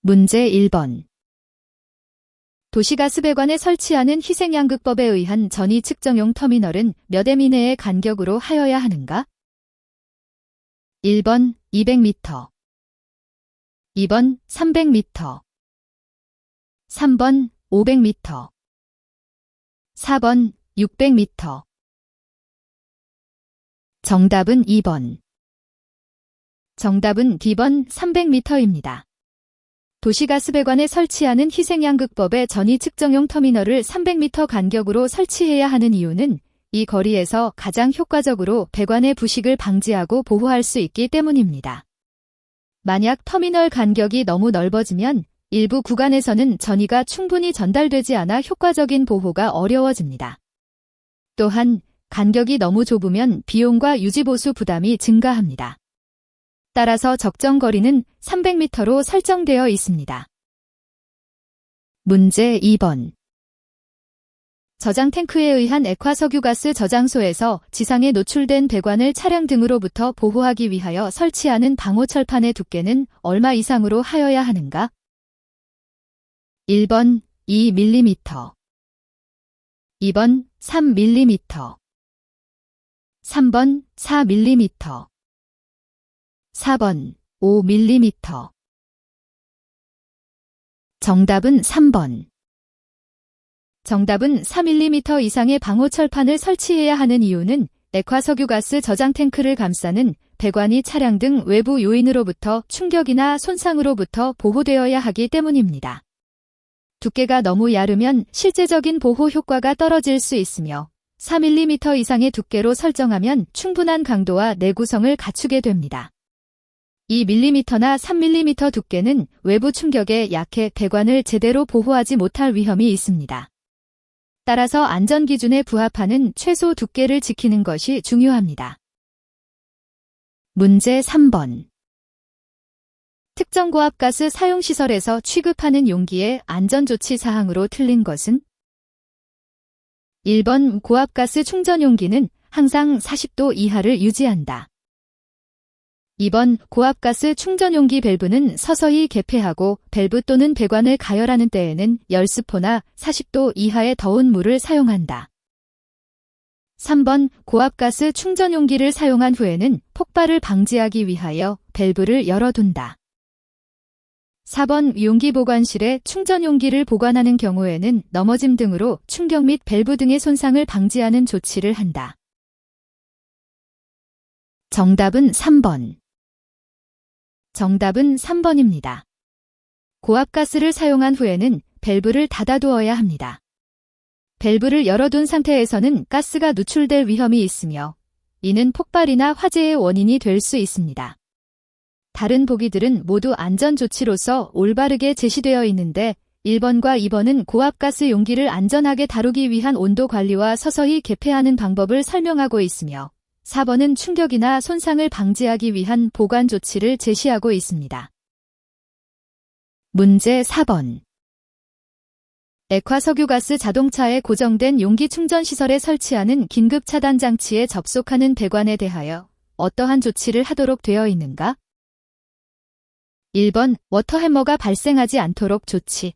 문제 1번. 도시가스배관에 설치하는 희생양극법에 의한 전이 측정용 터미널은 몇 m 이내의 간격으로 하여야 하는가? 1번 200m, 2번 300m, 3번 500m, 4번 600m. 정답은 2번. 정답은 D번 300m입니다. 도시가스배관에 설치하는 희생양극법의 전이 측정용 터미널을 300m 간격으로 설치해야 하는 이유는 이 거리에서 가장 효과적으로 배관의 부식을 방지하고 보호할 수 있기 때문입니다. 만약 터미널 간격이 너무 넓어지면 일부 구간에서는 전이가 충분히 전달되지 않아 효과적인 보호가 어려워집니다. 또한 간격이 너무 좁으면 비용과 유지보수 부담이 증가합니다. 따라서 적정 거리는 300m로 설정되어 있습니다. 문제 2번. 저장 탱크에 의한 액화석유가스 저장소에서 지상에 노출된 배관을 차량 등으로부터 보호하기 위하여 설치하는 방호철판의 두께는 얼마 이상으로 하여야 하는가? 1번 2mm, 2번 3mm, 3번 4mm, 4번 5mm. 정답은 3번. 정답은 4mm 이상의 방호철판을 설치해야 하는 이유는 액화석유가스 저장 탱크를 감싸는 배관이 차량 등 외부 요인으로부터 충격이나 손상으로부터 보호되어야 하기 때문입니다. 두께가 너무 얇으면 실제적인 보호 효과가 떨어질 수 있으며 4mm 이상의 두께로 설정하면 충분한 강도와 내구성을 갖추게 됩니다. 2mm나 3mm 두께는 외부 충격에 약해 배관을 제대로 보호하지 못할 위험이 있습니다. 따라서 안전기준에 부합하는 최소 두께를 지키는 것이 중요합니다. 문제 3번. 특정 고압가스 사용시설에서 취급하는 용기의 안전조치 사항으로 틀린 것은? 1번 고압가스 충전용기는 항상 40도 이하를 유지한다. 2번 고압가스 충전용기 밸브는 서서히 개폐하고 밸브 또는 배관을 가열하는 때에는 열스포나 40도 이하의 더운 물을 사용한다. 3번 고압가스 충전용기를 사용한 후에는 폭발을 방지하기 위하여 밸브를 열어둔다. 4번 용기 보관실에 충전용기를 보관하는 경우에는 넘어짐 등으로 충격 및 밸브 등의 손상을 방지하는 조치를 한다. 정답은 3번. 정답은 3번입니다. 고압가스를 사용한 후에는 밸브를 닫아두어야 합니다. 밸브를 열어둔 상태에서는 가스가 누출될 위험이 있으며 이는 폭발이나 화재의 원인이 될 수 있습니다. 다른 보기들은 모두 안전조치로서 올바르게 제시되어 있는데 1번과 2번은 고압가스 용기를 안전하게 다루기 위한 온도 관리와 서서히 개폐하는 방법을 설명하고 있으며 4번은 충격이나 손상을 방지하기 위한 보관 조치를 제시하고 있습니다. 문제 4번. 액화석유가스 자동차에 고정된 용기 충전시설에 설치하는 긴급 차단 장치에 접속하는 배관에 대하여 어떠한 조치를 하도록 되어 있는가? 1번 워터해머가 발생하지 않도록 조치.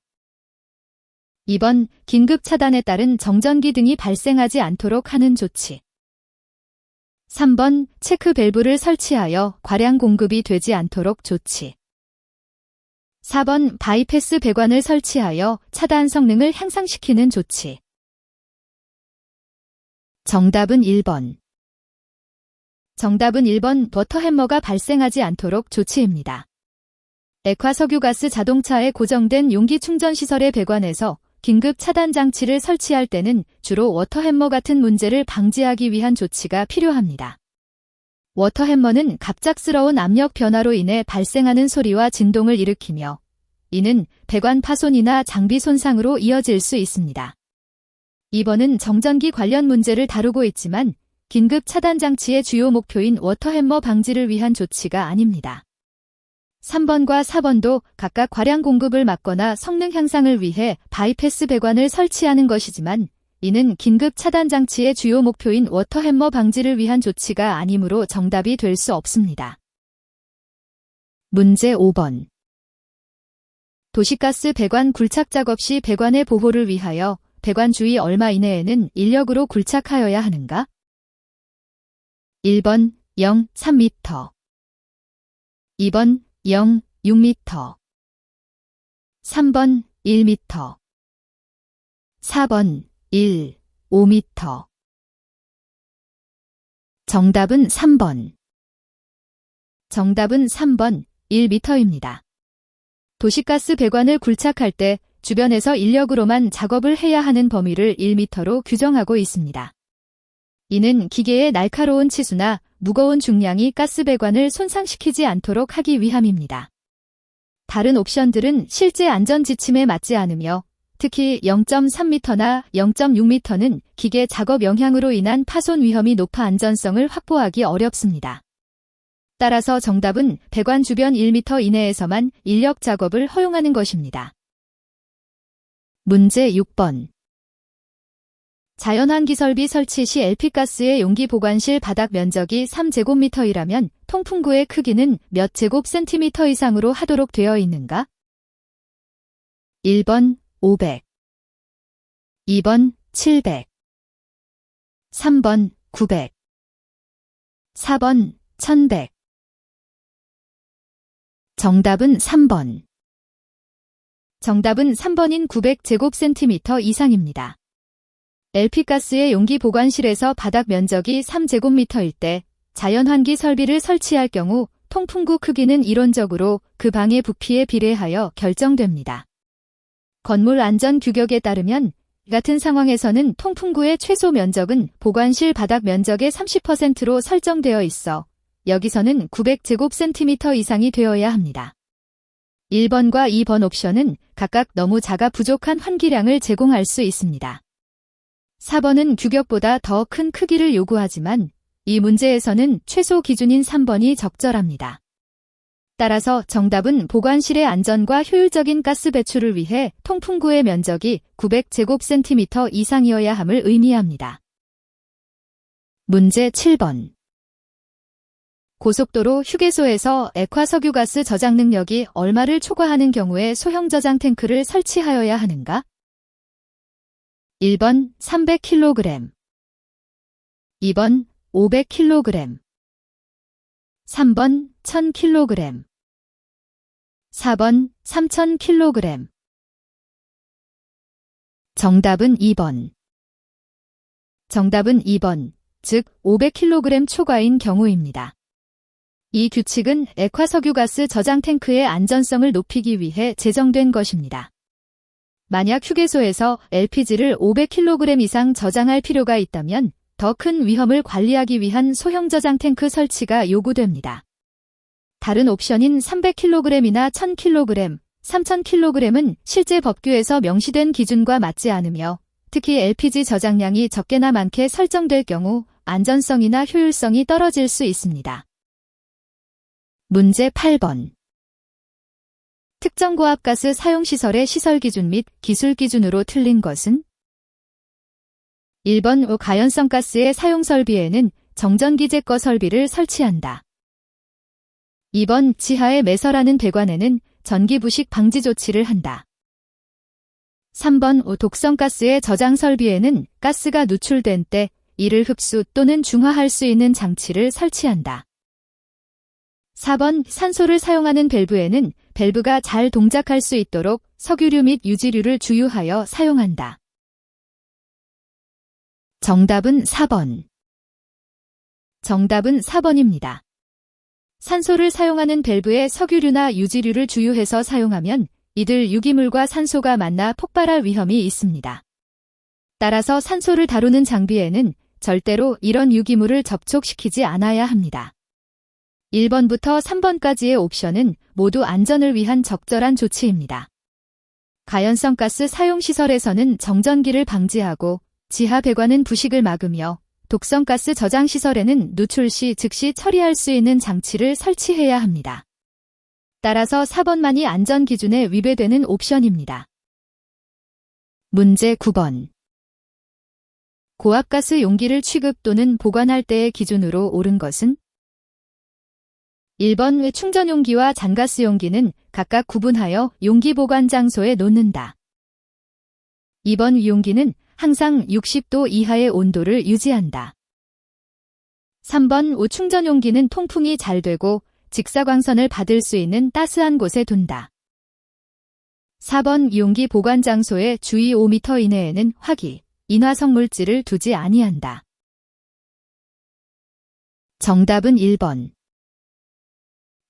2번 긴급 차단에 따른 정전기 등이 발생하지 않도록 하는 조치. 3번 체크 밸브를 설치하여 과량 공급이 되지 않도록 조치. 4번 바이패스 배관을 설치하여 차단 성능을 향상시키는 조치. 정답은 1번. 정답은 1번 워터해머가 발생하지 않도록 조치입니다. 액화석유가스 자동차에 고정된 용기 충전시설의 배관에서 긴급 차단 장치를 설치할 때는 주로 워터해머 같은 문제를 방지하기 위한 조치가 필요합니다. 워터해머는 갑작스러운 압력 변화로 인해 발생하는 소리와 진동을 일으키며 이는 배관 파손이나 장비 손상으로 이어질 수 있습니다. 2번은 정전기 관련 문제를 다루고 있지만 긴급 차단 장치의 주요 목표인 워터해머 방지를 위한 조치가 아닙니다. 3번과 4번도 각각 과량 공급을 막거나 성능 향상을 위해 바이패스 배관을 설치하는 것이지만 이는 긴급 차단 장치의 주요 목표인 워터해머 방지를 위한 조치가 아니므로 정답이 될 수 없습니다. 문제 5번. 도시가스 배관 굴착 작업 시 배관의 보호를 위하여 배관 주위 얼마 이내에는 인력으로 굴착하여야 하는가? 1번 0, 3m 2번 0, 6m 3번 1m 4번 1, 5m 정답은 3번. 정답은 3번 1m입니다. 도시가스 배관을 굴착할 때 주변에서 인력으로만 작업을 해야 하는 범위를 1m로 규정하고 있습니다. 이는 기계의 날카로운 치수나 무거운 중량이 가스 배관을 손상시키지 않도록 하기 위함입니다. 다른 옵션들은 실제 안전 지침에 맞지 않으며 특히 0.3m나 0.6m는 기계 작업 영향으로 인한 파손 위험이 높아 안전성을 확보하기 어렵습니다. 따라서 정답은 배관 주변 1m 이내에서만 인력 작업을 허용하는 것입니다. 문제 6번. 자연환기설비 설치 시 LP가스의 용기 보관실 바닥 면적이 3제곱미터이라면 통풍구의 크기는 몇 제곱센티미터 이상으로 하도록 되어 있는가? 1번 500 2번 700 3번 900 4번 1100 정답은 3번. 정답은 3번인 900제곱센티미터 이상입니다. LP가스의 용기 보관실에서 바닥 면적이 3제곱미터일 때 자연환기 설비를 설치할 경우 통풍구 크기는 이론적으로 그 방의 부피에 비례하여 결정됩니다. 건물 안전 규격에 따르면 같은 상황에서는 통풍구의 최소 면적은 보관실 바닥 면적의 30%로 설정되어 있어 여기서는 900제곱센티미터 이상이 되어야 합니다. 1번과 2번 옵션은 각각 너무 작아 부족한 환기량을 제공할 수 있습니다. 4번은 규격보다 더 큰 크기를 요구하지만 이 문제에서는 최소 기준인 3번이 적절합니다. 따라서 정답은 보관실의 안전과 효율적인 가스 배출을 위해 통풍구의 면적이 900제곱센티미터 이상이어야 함을 의미합니다. 문제 7번. 고속도로 휴게소에서 액화석유가스 저장 능력이 얼마를 초과하는 경우에 소형 저장 탱크를 설치하여야 하는가? 1번 300kg 2번 500kg 3번 1000kg 4번 3000kg 정답은 2번. 정답은 2번, 즉 500kg 초과인 경우입니다. 이 규칙은 액화석유가스 저장 탱크의 안전성을 높이기 위해 제정된 것입니다. 만약 휴게소에서 LPG를 500kg 이상 저장할 필요가 있다면 더 큰 위험을 관리하기 위한 소형 저장 탱크 설치가 요구됩니다. 다른 옵션인 300kg이나 1000kg, 3000kg은 실제 법규에서 명시된 기준과 맞지 않으며 특히 LPG 저장량이 적게나 많게 설정될 경우 안전성이나 효율성이 떨어질 수 있습니다. 문제 8번. 특정 고압가스 사용시설의 시설기준 및 기술기준으로 틀린 것은? 1번 가연성 가스의 사용설비에는 정전기 제거 설비를 설치한다. 2번 지하에 매설하는 배관에는 전기 부식 방지 조치를 한다. 3번 독성가스의 저장 설비에는 가스가 누출된 때 이를 흡수 또는 중화할 수 있는 장치를 설치한다. 4번 산소를 사용하는 밸브에는 밸브가 잘 동작할 수 있도록 석유류 및 유지류를 주유하여 사용한다. 정답은 4번. 정답은 4번입니다. 산소를 사용하는 밸브에 석유류나 유지류를 주유해서 사용하면 이들 유기물과 산소가 만나 폭발할 위험이 있습니다. 따라서 산소를 다루는 장비에는 절대로 이런 유기물을 접촉시키지 않아야 합니다. 1번부터 3번까지의 옵션은 모두 안전을 위한 적절한 조치입니다. 가연성 가스 사용시설에서는 정전기를 방지하고 지하 배관은 부식을 막으며 독성가스 저장시설에는 누출 시 즉시 처리할 수 있는 장치를 설치해야 합니다. 따라서 4번만이 안전기준에 위배되는 옵션입니다. 문제 9번. 고압가스 용기를 취급 또는 보관할 때의 기준으로 옳은 것은? 1번 충전 용기와 잔가스 용기는 각각 구분하여 용기 보관 장소에 놓는다. 2번 용기는 항상 60도 이하의 온도를 유지한다. 3번 충전 용기는 통풍이 잘 되고 직사광선을 받을 수 있는 따스한 곳에 둔다. 4번 용기 보관 장소의 주위 5m 이내에는 화기, 인화성 물질을 두지 아니한다. 정답은 1번.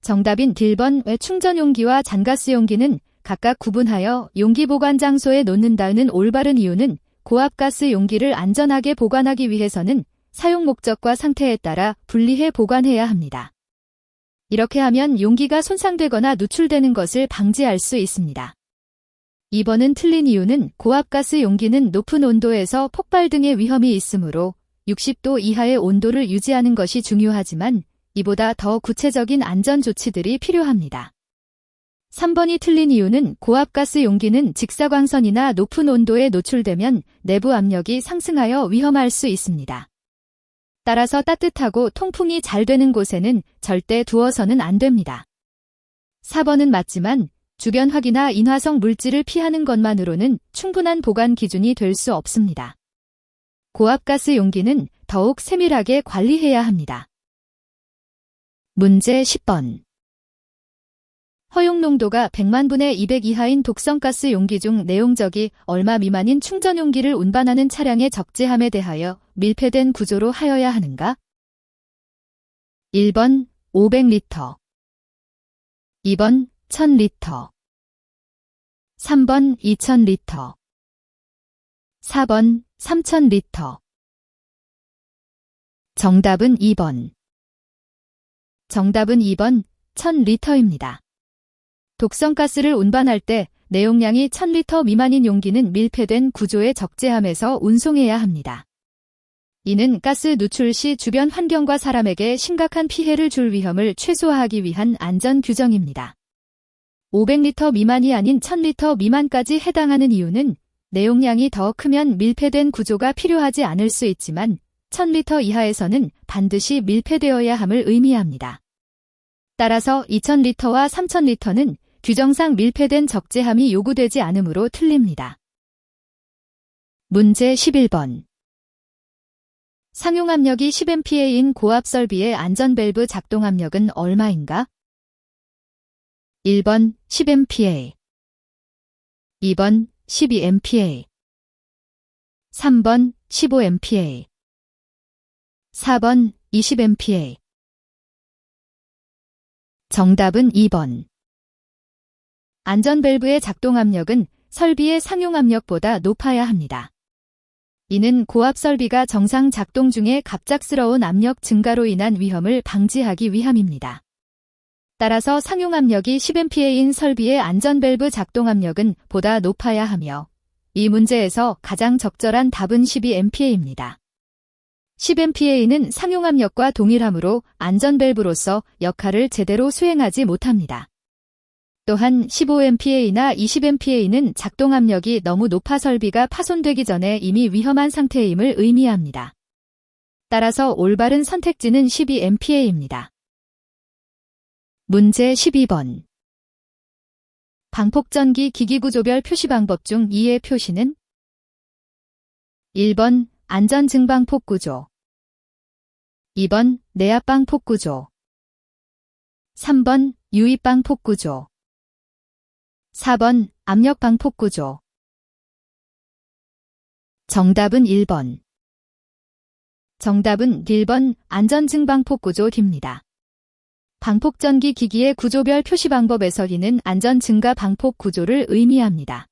정답인 1번 충전 용기와 잔가스 용기는 각각 구분하여 용기 보관 장소에 놓는다는 올바른 이유는 고압가스 용기를 안전하게 보관하기 위해서는 사용 목적과 상태에 따라 분리해 보관해야 합니다. 이렇게 하면 용기가 손상되거나 누출되는 것을 방지할 수 있습니다. 2번은 틀린 이유는 고압가스 용기는 높은 온도에서 폭발 등의 위험이 있으므로 60도 이하의 온도를 유지하는 것이 중요하지만 이보다 더 구체적인 안전 조치들이 필요합니다. 3번이 틀린 이유는 고압가스 용기는 직사광선이나 높은 온도에 노출되면 내부 압력이 상승하여 위험할 수 있습니다. 따라서 따뜻하고 통풍이 잘 되는 곳에는 절대 두어서는 안 됩니다. 4번은 맞지만 주변 화기나 인화성 물질을 피하는 것만으로는 충분한 보관 기준이 될 수 없습니다. 고압가스 용기는 더욱 세밀하게 관리해야 합니다. 문제 10번. 허용 농도가 100만 분의 200 이하인 독성가스 용기 중 내용적이 얼마 미만인 충전 용기를 운반하는 차량의 적재함에 대하여 밀폐된 구조로 하여야 하는가? 1번 500리터 2번 1000리터 3번 2000리터 4번 3000리터 정답은 2번. 정답은 2번 1000리터입니다. 독성가스를 운반할 때 내용량이 1000리터 미만인 용기는 밀폐된 구조의 적재함에서 운송해야 합니다. 이는 가스 누출 시 주변 환경과 사람에게 심각한 피해를 줄 위험을 최소화하기 위한 안전 규정입니다. 500리터 미만이 아닌 1000리터 미만까지 해당하는 이유는 내용량이 더 크면 밀폐된 구조가 필요하지 않을 수 있지만 1000리터 이하에서는 반드시 밀폐되어야 함을 의미합니다. 따라서 2000리터와 3000리터는 규정상 밀폐된 적재함이 요구되지 않으므로 틀립니다. 문제 11번. 상용압력이 10MPa인 고압 설비의 안전밸브 작동압력은 얼마인가? 1번 10MPa 2번 12MPa 3번 15MPa 4번 20MPa 정답은 2번. 안전밸브의 작동압력은 설비의 상용압력보다 높아야 합니다. 이는 고압 설비가 정상 작동 중에 갑작스러운 압력 증가로 인한 위험을 방지하기 위함입니다. 따라서 상용압력이 10MPa인 설비의 안전밸브 작동압력은 보다 높아야 하며 이 문제에서 가장 적절한 답은 12MPa입니다. 10MPa는 상용압력과 동일하므로 안전밸브로서 역할을 제대로 수행하지 못합니다. 또한 15MPa나 20MPa는 작동압력이 너무 높아 설비가 파손되기 전에 이미 위험한 상태임을 의미합니다. 따라서 올바른 선택지는 12MPa입니다. 문제 12번. 방폭전기 기기구조별 표시 방법 중 2의 표시는? 1번 안전증방폭구조 2번 내압방폭구조 3번 유입방폭구조 4번 압력방폭구조 정답은 1번. 정답은 1번 안전증방폭구조 D입니다. 방폭전기 기기의 구조별 표시 방법에서 D는 안전증가 방폭 구조를 의미합니다.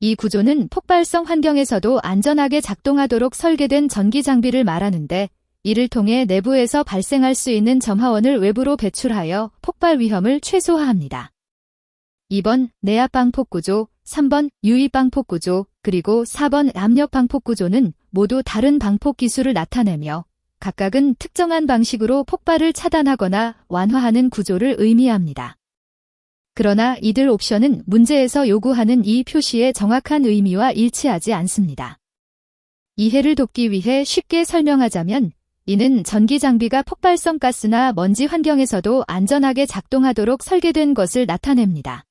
이 구조는 폭발성 환경에서도 안전하게 작동하도록 설계된 전기 장비를 말하는데 이를 통해 내부에서 발생할 수 있는 점화원을 외부로 배출하여 폭발 위험을 최소화합니다. 2번 내압방폭구조, 3번 유입방폭구조, 그리고 4번 압력방폭구조는 모두 다른 방폭 기술을 나타내며 각각은 특정한 방식으로 폭발을 차단하거나 완화하는 구조를 의미합니다. 그러나 이들 옵션은 문제에서 요구하는 이 표시의 정확한 의미와 일치하지 않습니다. 이해를 돕기 위해 쉽게 설명하자면 이는 전기 장비가 폭발성 가스나 먼지 환경에서도 안전하게 작동하도록 설계된 것을 나타냅니다.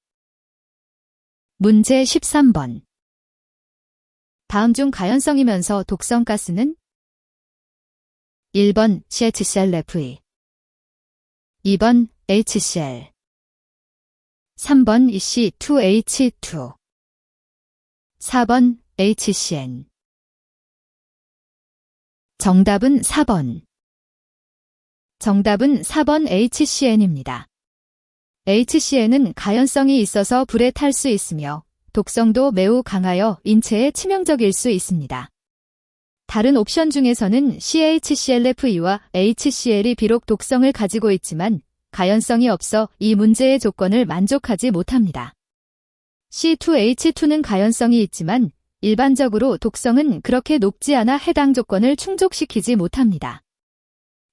문제 13번. 다음 중 가연성이면서 독성 가스는? 1번 CHClF2, 2번 HCl, 3번 C2H2, 4번 HCN. 정답은 4번. 정답은 4번 HCN입니다. HCN은 가연성이 있어서 불에 탈 수 있으며 독성도 매우 강하여 인체에 치명적일 수 있습니다. 다른 옵션 중에서는 CHClF2와 HCl이 비록 독성을 가지고 있지만 가연성이 없어 이 문제의 조건을 만족하지 못합니다. C2H2는 가연성이 있지만 일반적으로 독성은 그렇게 높지 않아 해당 조건을 충족시키지 못합니다.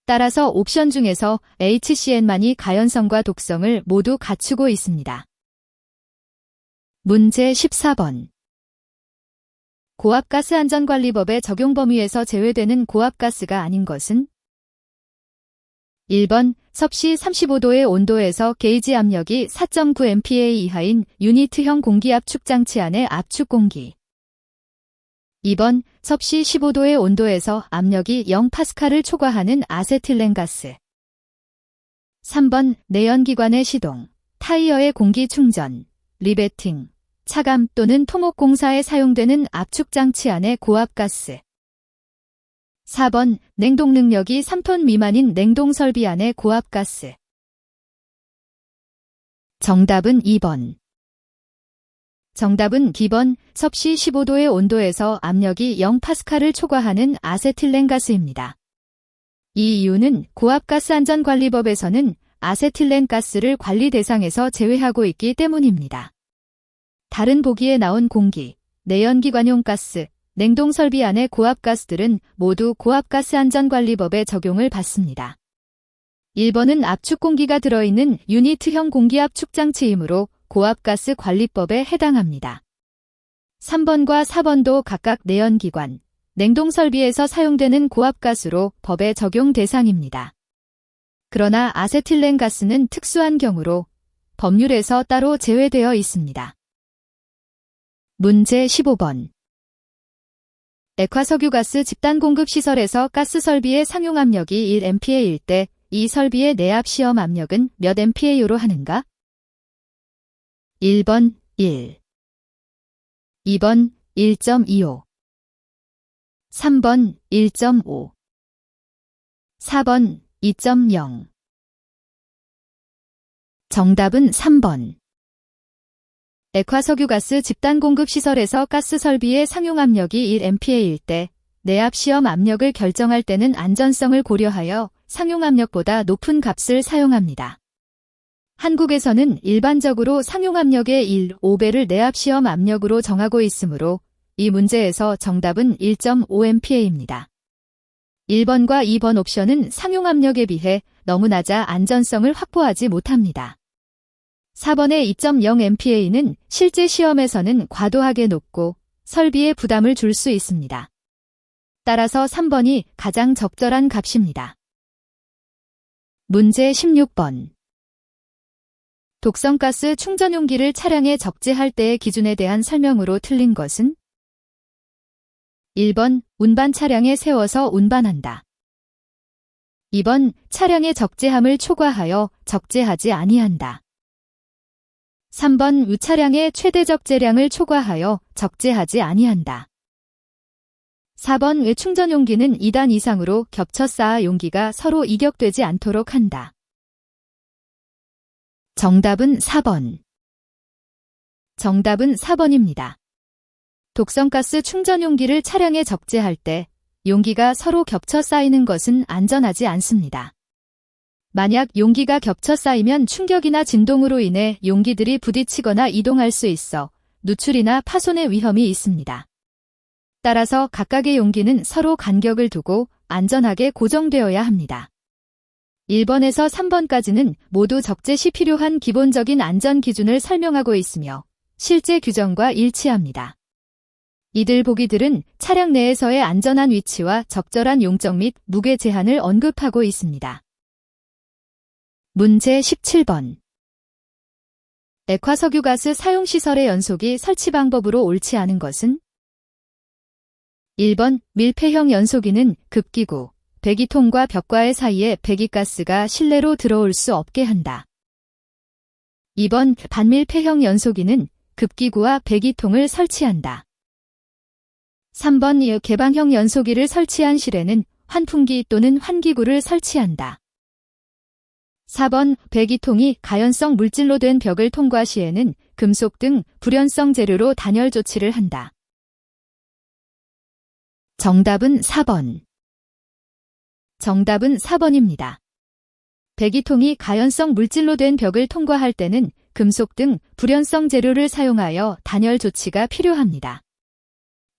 따라서 옵션 중에서 HCN만이 가연성과 독성을 모두 갖추고 있습니다. 문제 14번. 고압가스안전관리법의 적용 범위에서 제외되는 고압가스가 아닌 것은? 1번 섭씨 35도의 온도에서 게이지 압력이 4.9MPa 이하인 유니트형 공기압축 장치 안의 압축 공기. 2번 섭씨 15도의 온도에서 압력이 0파스칼을 초과하는 아세틸렌가스. 3번 내연기관의 시동, 타이어의 공기 충전, 리베팅, 차감 또는 토목 공사에 사용되는 압축 장치 안의 고압가스. 4번 냉동 능력이 3톤 미만인 냉동 설비 안의 고압가스. 정답은 2번. 정답은 B번 섭씨 15도의 온도에서 압력이 0파스칼을 초과하는 아세틸렌가스입니다. 이 이유는 고압가스안전관리법에서는 아세틸렌가스를 관리 대상에서 제외하고 있기 때문입니다. 다른 보기에 나온 공기, 내연기관용 가스, 냉동 설비 안의 고압가스들은 모두 고압가스안전관리법의 적용을 받습니다. 1번은 압축 공기가 들어있는 유니트형 공기압축 장치이므로 고압가스 관리법에 해당합니다. 3번과 4번도 각각 내연기관, 냉동 설비에서 사용되는 고압가스로 법의 적용 대상입니다. 그러나 아세틸렌가스는 특수한 경우로 법률에서 따로 제외되어 있습니다. 문제 15번. 액화석유가스 집단공급시설에서 가스 설비의 상용 압력이 1MPa일 때 이 설비의 내압 시험 압력은 몇 MPa로 하는가? 1번 1, 2번 1.25, 3번 1.5, 4번 2.0. 정답은 3번. 액화석유가스 집단공급시설에서 가스 설비의 상용 압력이 1MPa일 때 내압 시험 압력을 결정할 때는 안전성을 고려하여 상용 압력보다 높은 값을 사용합니다. 한국에서는 일반적으로 상용 압력의 1.5배를 내압 시험 압력으로 정하고 있으므로 이 문제에서 정답은 1.5MPa입니다. 1번과 2번 옵션은 상용 압력에 비해 너무 낮아 안전성을 확보하지 못합니다. 4번의 2.0MPa는 실제 시험에서는 과도하게 높고 설비에 부담을 줄 수 있습니다. 따라서 3번이 가장 적절한 값입니다. 문제 16번. 독성가스 충전용기를 차량에 적재할 때의 기준에 대한 설명으로 틀린 것은? 1번 운반 차량에 세워서 운반한다. 2번 차량의 적재함을 초과하여 적재하지 아니한다. 3번 우차량의 최대 적재량을 초과하여 적재하지 아니한다. 4번 외충전 용기는 2단 이상으로 겹쳐 쌓아 용기가 서로 이격되지 않도록 한다. 정답은 4번. 정답은 4번입니다. 독성가스 충전 용기를 차량에 적재할 때 용기가 서로 겹쳐 쌓이는 것은 안전하지 않습니다. 만약 용기가 겹쳐 쌓이면 충격이나 진동으로 인해 용기들이 부딪히거나 이동할 수 있어 누출이나 파손의 위험이 있습니다. 따라서 각각의 용기는 서로 간격을 두고 안전하게 고정되어야 합니다. 1번에서 3번까지는 모두 적재 시 필요한 기본적인 안전 기준을 설명하고 있으며 실제 규정과 일치합니다. 이들 보기들은 차량 내에서의 안전한 위치와 적절한 용적 및 무게 제한을 언급하고 있습니다. 문제 17번. 액화석유가스 사용시설의 연소기 설치 방법으로 옳지 않은 것은? 1번 밀폐형 연소기는 급기구, 배기통과 벽과의 사이에 배기가스가 실내로 들어올 수 없게 한다. 2번 반밀폐형 연소기는 급기구와 배기통을 설치한다. 3번 개방형 연소기를 설치한 실에는 환풍기 또는 환기구를 설치한다. 4번 배기통이 가연성 물질로 된 벽을 통과 시에는 금속 등 불연성 재료로 단열 조치를 한다. 정답은 4번. 정답은 4번입니다. 배기통이 가연성 물질로 된 벽을 통과할 때는 금속 등 불연성 재료를 사용하여 단열 조치가 필요합니다.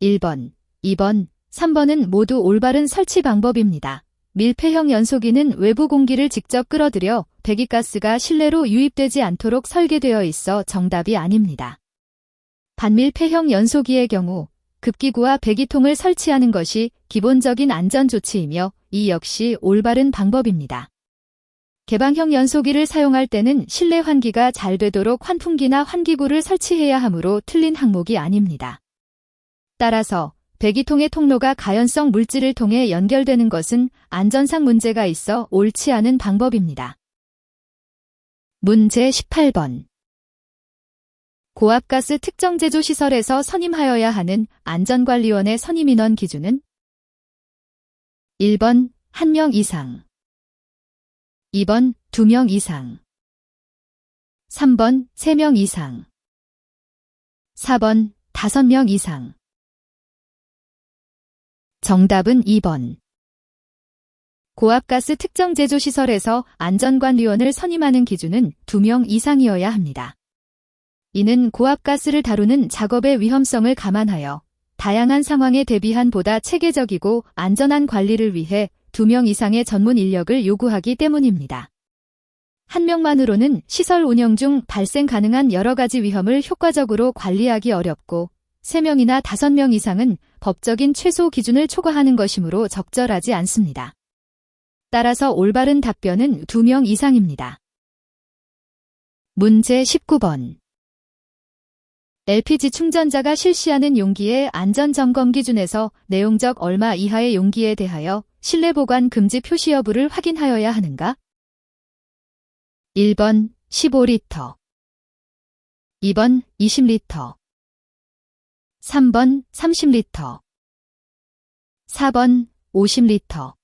1번, 2번, 3번은 모두 올바른 설치 방법입니다. 밀폐형 연소기는 외부 공기를 직접 끌어들여 배기가스가 실내로 유입되지 않도록 설계되어 있어 정답이 아닙니다. 반밀폐형 연소기의 경우 급기구와 배기통을 설치하는 것이 기본적인 안전조치이며 이 역시 올바른 방법입니다. 개방형 연소기를 사용할 때는 실내 환기가 잘 되도록 환풍기나 환기구를 설치해야 하므로 틀린 항목이 아닙니다. 따라서 배기통의 통로가 가연성 물질을 통해 연결되는 것은 안전상 문제가 있어 옳지 않은 방법입니다. 문제 18번. 고압가스 특정 제조 시설에서 선임하여야 하는 안전관리원의 선임 인원 기준은? 1번 1명 이상, 2번 2명 이상, 3번 3명 이상, 4번 5명 이상. 정답은 2번. 고압가스 특정 제조시설에서 안전관리원을 선임하는 기준은 2명 이상이어야 합니다. 이는 고압가스를 다루는 작업의 위험성을 감안하여 다양한 상황에 대비한 보다 체계적이고 안전한 관리를 위해 2명 이상의 전문 인력을 요구하기 때문입니다. 1명만으로는 시설 운영 중 발생 가능한 여러 가지 위험을 효과적으로 관리하기 어렵고 3명이나 5명 이상은 법적인 최소 기준을 초과하는 것이므로 적절하지 않습니다. 따라서 올바른 답변은 2명 이상입니다. 문제 19번. LPG 충전자가 실시하는 용기의 안전점검 기준에서 내용적 얼마 이하의 용기에 대하여 실내 보관 금지 표시 여부를 확인하여야 하는가? 1번 15리터, 2번 20리터, 3번 30리터, 4번 50리터.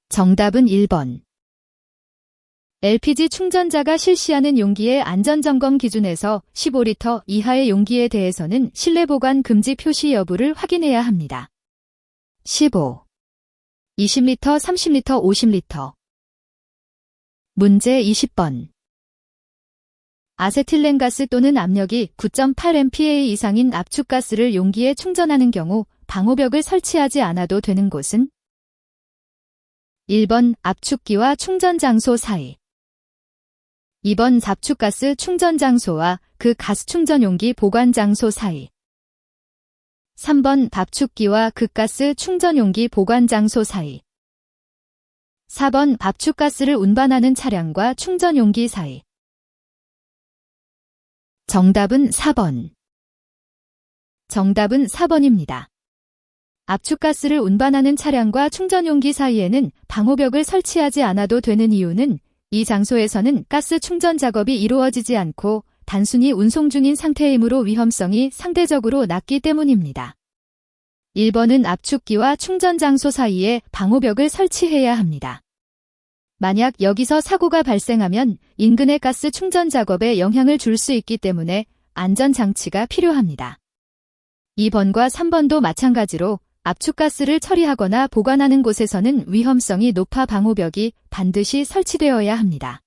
정답은 1번. LPG 충전자가 실시하는 용기의 안전점검 기준에서 15리터 이하의 용기에 대해서는 실내 보관 금지 표시 여부를 확인해야 합니다. 15, 20리터, 30리터, 50리터. 문제 20번. 아세틸렌가스 또는 압력이 9.8mpa 이상인 압축가스를 용기에 충전하는 경우 방호벽을 설치하지 않아도 되는 곳은? 1번 압축기와 충전 장소 사이, 2번 잡축가스 충전 장소와 그 가스 충전 용기 보관 장소 사이, 3번 밥축기와 그 가스 충전 용기 보관 장소 사이, 4번 밥축가스를 운반하는 차량과 충전 용기 사이. 정답은 4번. 정답은 4번입니다. 압축가스를 운반하는 차량과 충전 용기 사이에는 방호벽을 설치하지 않아도 되는 이유는 이 장소에서는 가스 충전 작업이 이루어지지 않고 단순히 운송 중인 상태이므로 위험성이 상대적으로 낮기 때문입니다. 1번은 압축기와 충전 장소 사이에 방호벽을 설치해야 합니다. 만약 여기서 사고가 발생하면 인근의 가스 충전 작업에 영향을 줄 수 있기 때문에 안전장치가 필요합니다. 2번과 3번도 마찬가지로 압축가스를 처리하거나 보관하는 곳에서는 위험성이 높아 방호벽이 반드시 설치되어야 합니다.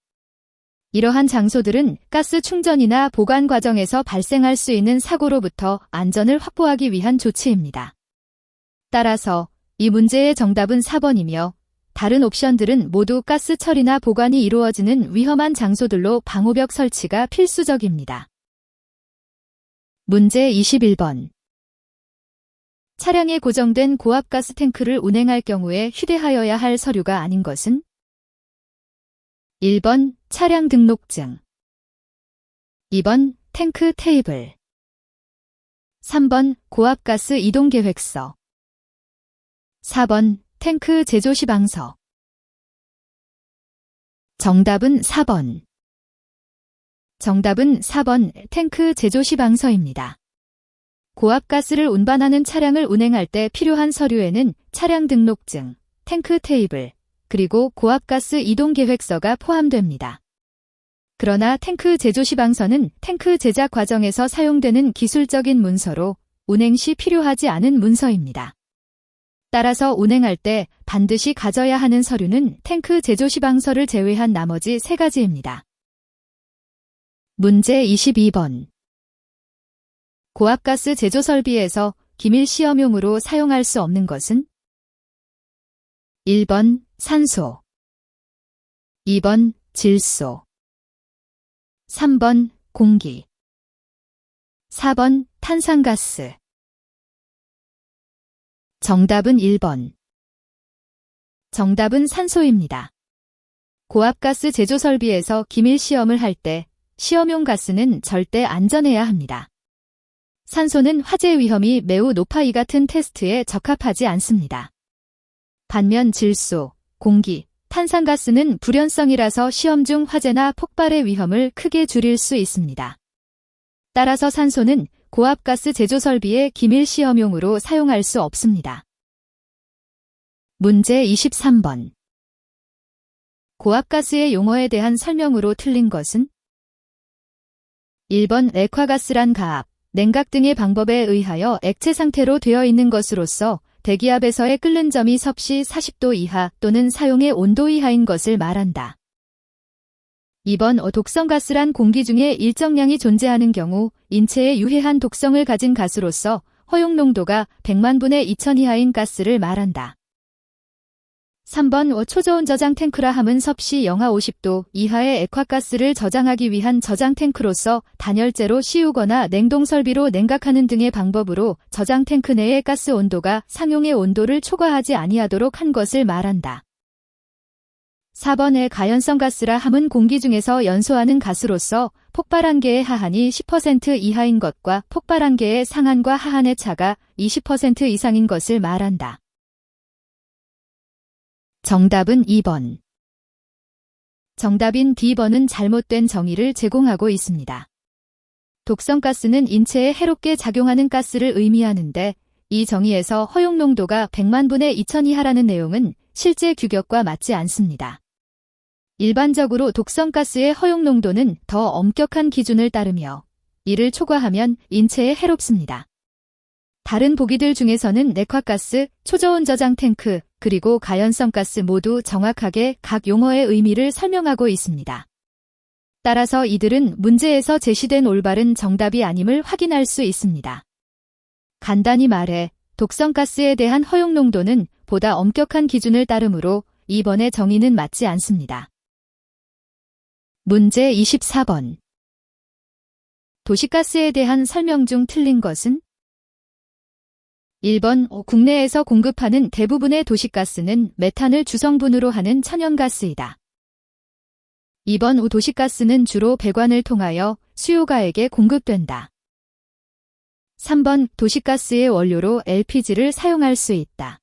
이러한 장소들은 가스 충전이나 보관 과정에서 발생할 수 있는 사고로부터 안전을 확보하기 위한 조치입니다. 따라서 이 문제의 정답은 4번이며 다른 옵션들은 모두 가스 처리나 보관이 이루어지는 위험한 장소들로 방호벽 설치가 필수적입니다. 문제 21번. 차량에 고정된 고압가스 탱크를 운행할 경우에 휴대하여야 할 서류가 아닌 것은? 1번 차량 등록증, 2번 탱크 테이블, 3번 고압가스 이동계획서, 4번 탱크 제조 시방서. 정답은 4번. 정답은 4번 탱크 제조 시방서입니다. 고압가스를 운반하는 차량을 운행할 때 필요한 서류에는 차량 등록증, 탱크 테이블, 그리고 고압가스 이동계획서가 포함됩니다. 그러나 탱크 제조 시방서는 탱크 제작 과정에서 사용되는 기술적인 문서로 운행 시 필요하지 않은 문서입니다. 따라서 운행할 때 반드시 가져야 하는 서류는 탱크 제조 시방서를 제외한 나머지 3가지입니다. 문제 22번. 고압가스 제조 설비에서 기밀 시험용으로 사용할 수 없는 것은? 1번 산소, 2번 질소, 3번 공기, 4번 탄산가스. 정답은 1번. 정답은 산소입니다. 고압가스 제조 설비에서 기밀 시험을 할 때 시험용 가스는 절대 안전해야 합니다. 산소는 화재 위험이 매우 높아 이 같은 테스트에 적합하지 않습니다. 반면 질소, 공기, 탄산가스는 불연성이라서 시험 중 화재나 폭발의 위험을 크게 줄일 수 있습니다. 따라서 산소는 고압가스 제조 설비의 기밀 시험용으로 사용할 수 없습니다. 문제 23번. 고압가스의 용어에 대한 설명으로 틀린 것은? 1번 액화가스란 가압, 냉각 등의 방법에 의하여 액체 상태로 되어 있는 것으로서 대기압에서의 끓는 점이 섭씨 40도 이하 또는 사용의 온도 이하인 것을 말한다. 2번 독성가스란 공기 중에 일정량이 존재하는 경우 인체에 유해한 독성을 가진 가스로서 허용 농도가 100만 분의 2000 이하인 가스를 말한다. 3번 초저온 저장 탱크라 함은 섭씨 영하 50도 이하의 액화가스를 저장하기 위한 저장 탱크로서 단열재로 씌우거나 냉동 설비로 냉각하는 등의 방법으로 저장 탱크 내의 가스 온도가 상용의 온도를 초과하지 아니하도록 한 것을 말한다. 4번의 가연성 가스라 함은 공기 중에서 연소하는 가스로서 폭발 한계의 하한이 10% 이하인 것과 폭발 한계의 상한과 하한의 차가 20% 이상인 것을 말한다. 정답은 2번. 정답인 D번은 잘못된 정의를 제공하고 있습니다. 독성가스는 인체에 해롭게 작용하는 가스를 의미하는데 이 정의에서 허용 농도가 100만 분의 2000 이하라는 내용은 실제 규격과 맞지 않습니다. 일반적으로 독성가스의 허용 농도는 더 엄격한 기준을 따르며 이를 초과하면 인체에 해롭습니다. 다른 보기들 중에서는 액화가스, 초저온 저장 탱크, 그리고 가연성 가스 모두 정확하게 각 용어의 의미를 설명하고 있습니다. 따라서 이들은 문제에서 제시된 올바른 정답이 아님을 확인할 수 있습니다. 간단히 말해 독성가스에 대한 허용 농도는 보다 엄격한 기준을 따르므로 2번의 정의는 맞지 않습니다. 문제 24번. 도시가스에 대한 설명 중 틀린 것은? 1번 국내에서 공급하는 대부분의 도시가스는 메탄을 주성분으로 하는 천연가스이다. 2번 도시가스는 주로 배관을 통하여 수요가에게 공급된다. 3번 도시가스의 원료로 LPG를 사용할 수 있다.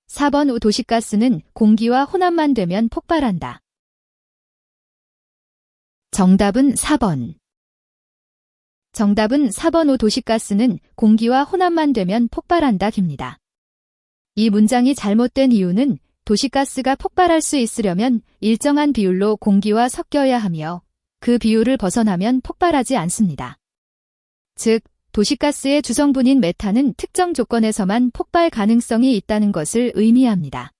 4번 도시가스는 공기와 혼합만 되면 폭발한다. 정답은 4번. 정답은 4번 도시가스는 공기와 혼합만 되면 폭발한다 입니다. 이 문장이 잘못된 이유는 도시가스가 폭발할 수 있으려면 일정한 비율로 공기와 섞여야 하며 그 비율을 벗어나면 폭발하지 않습니다. 즉, 도시가스의 주성분인 메탄은 특정 조건에서만 폭발 가능성이 있다는 것을 의미합니다.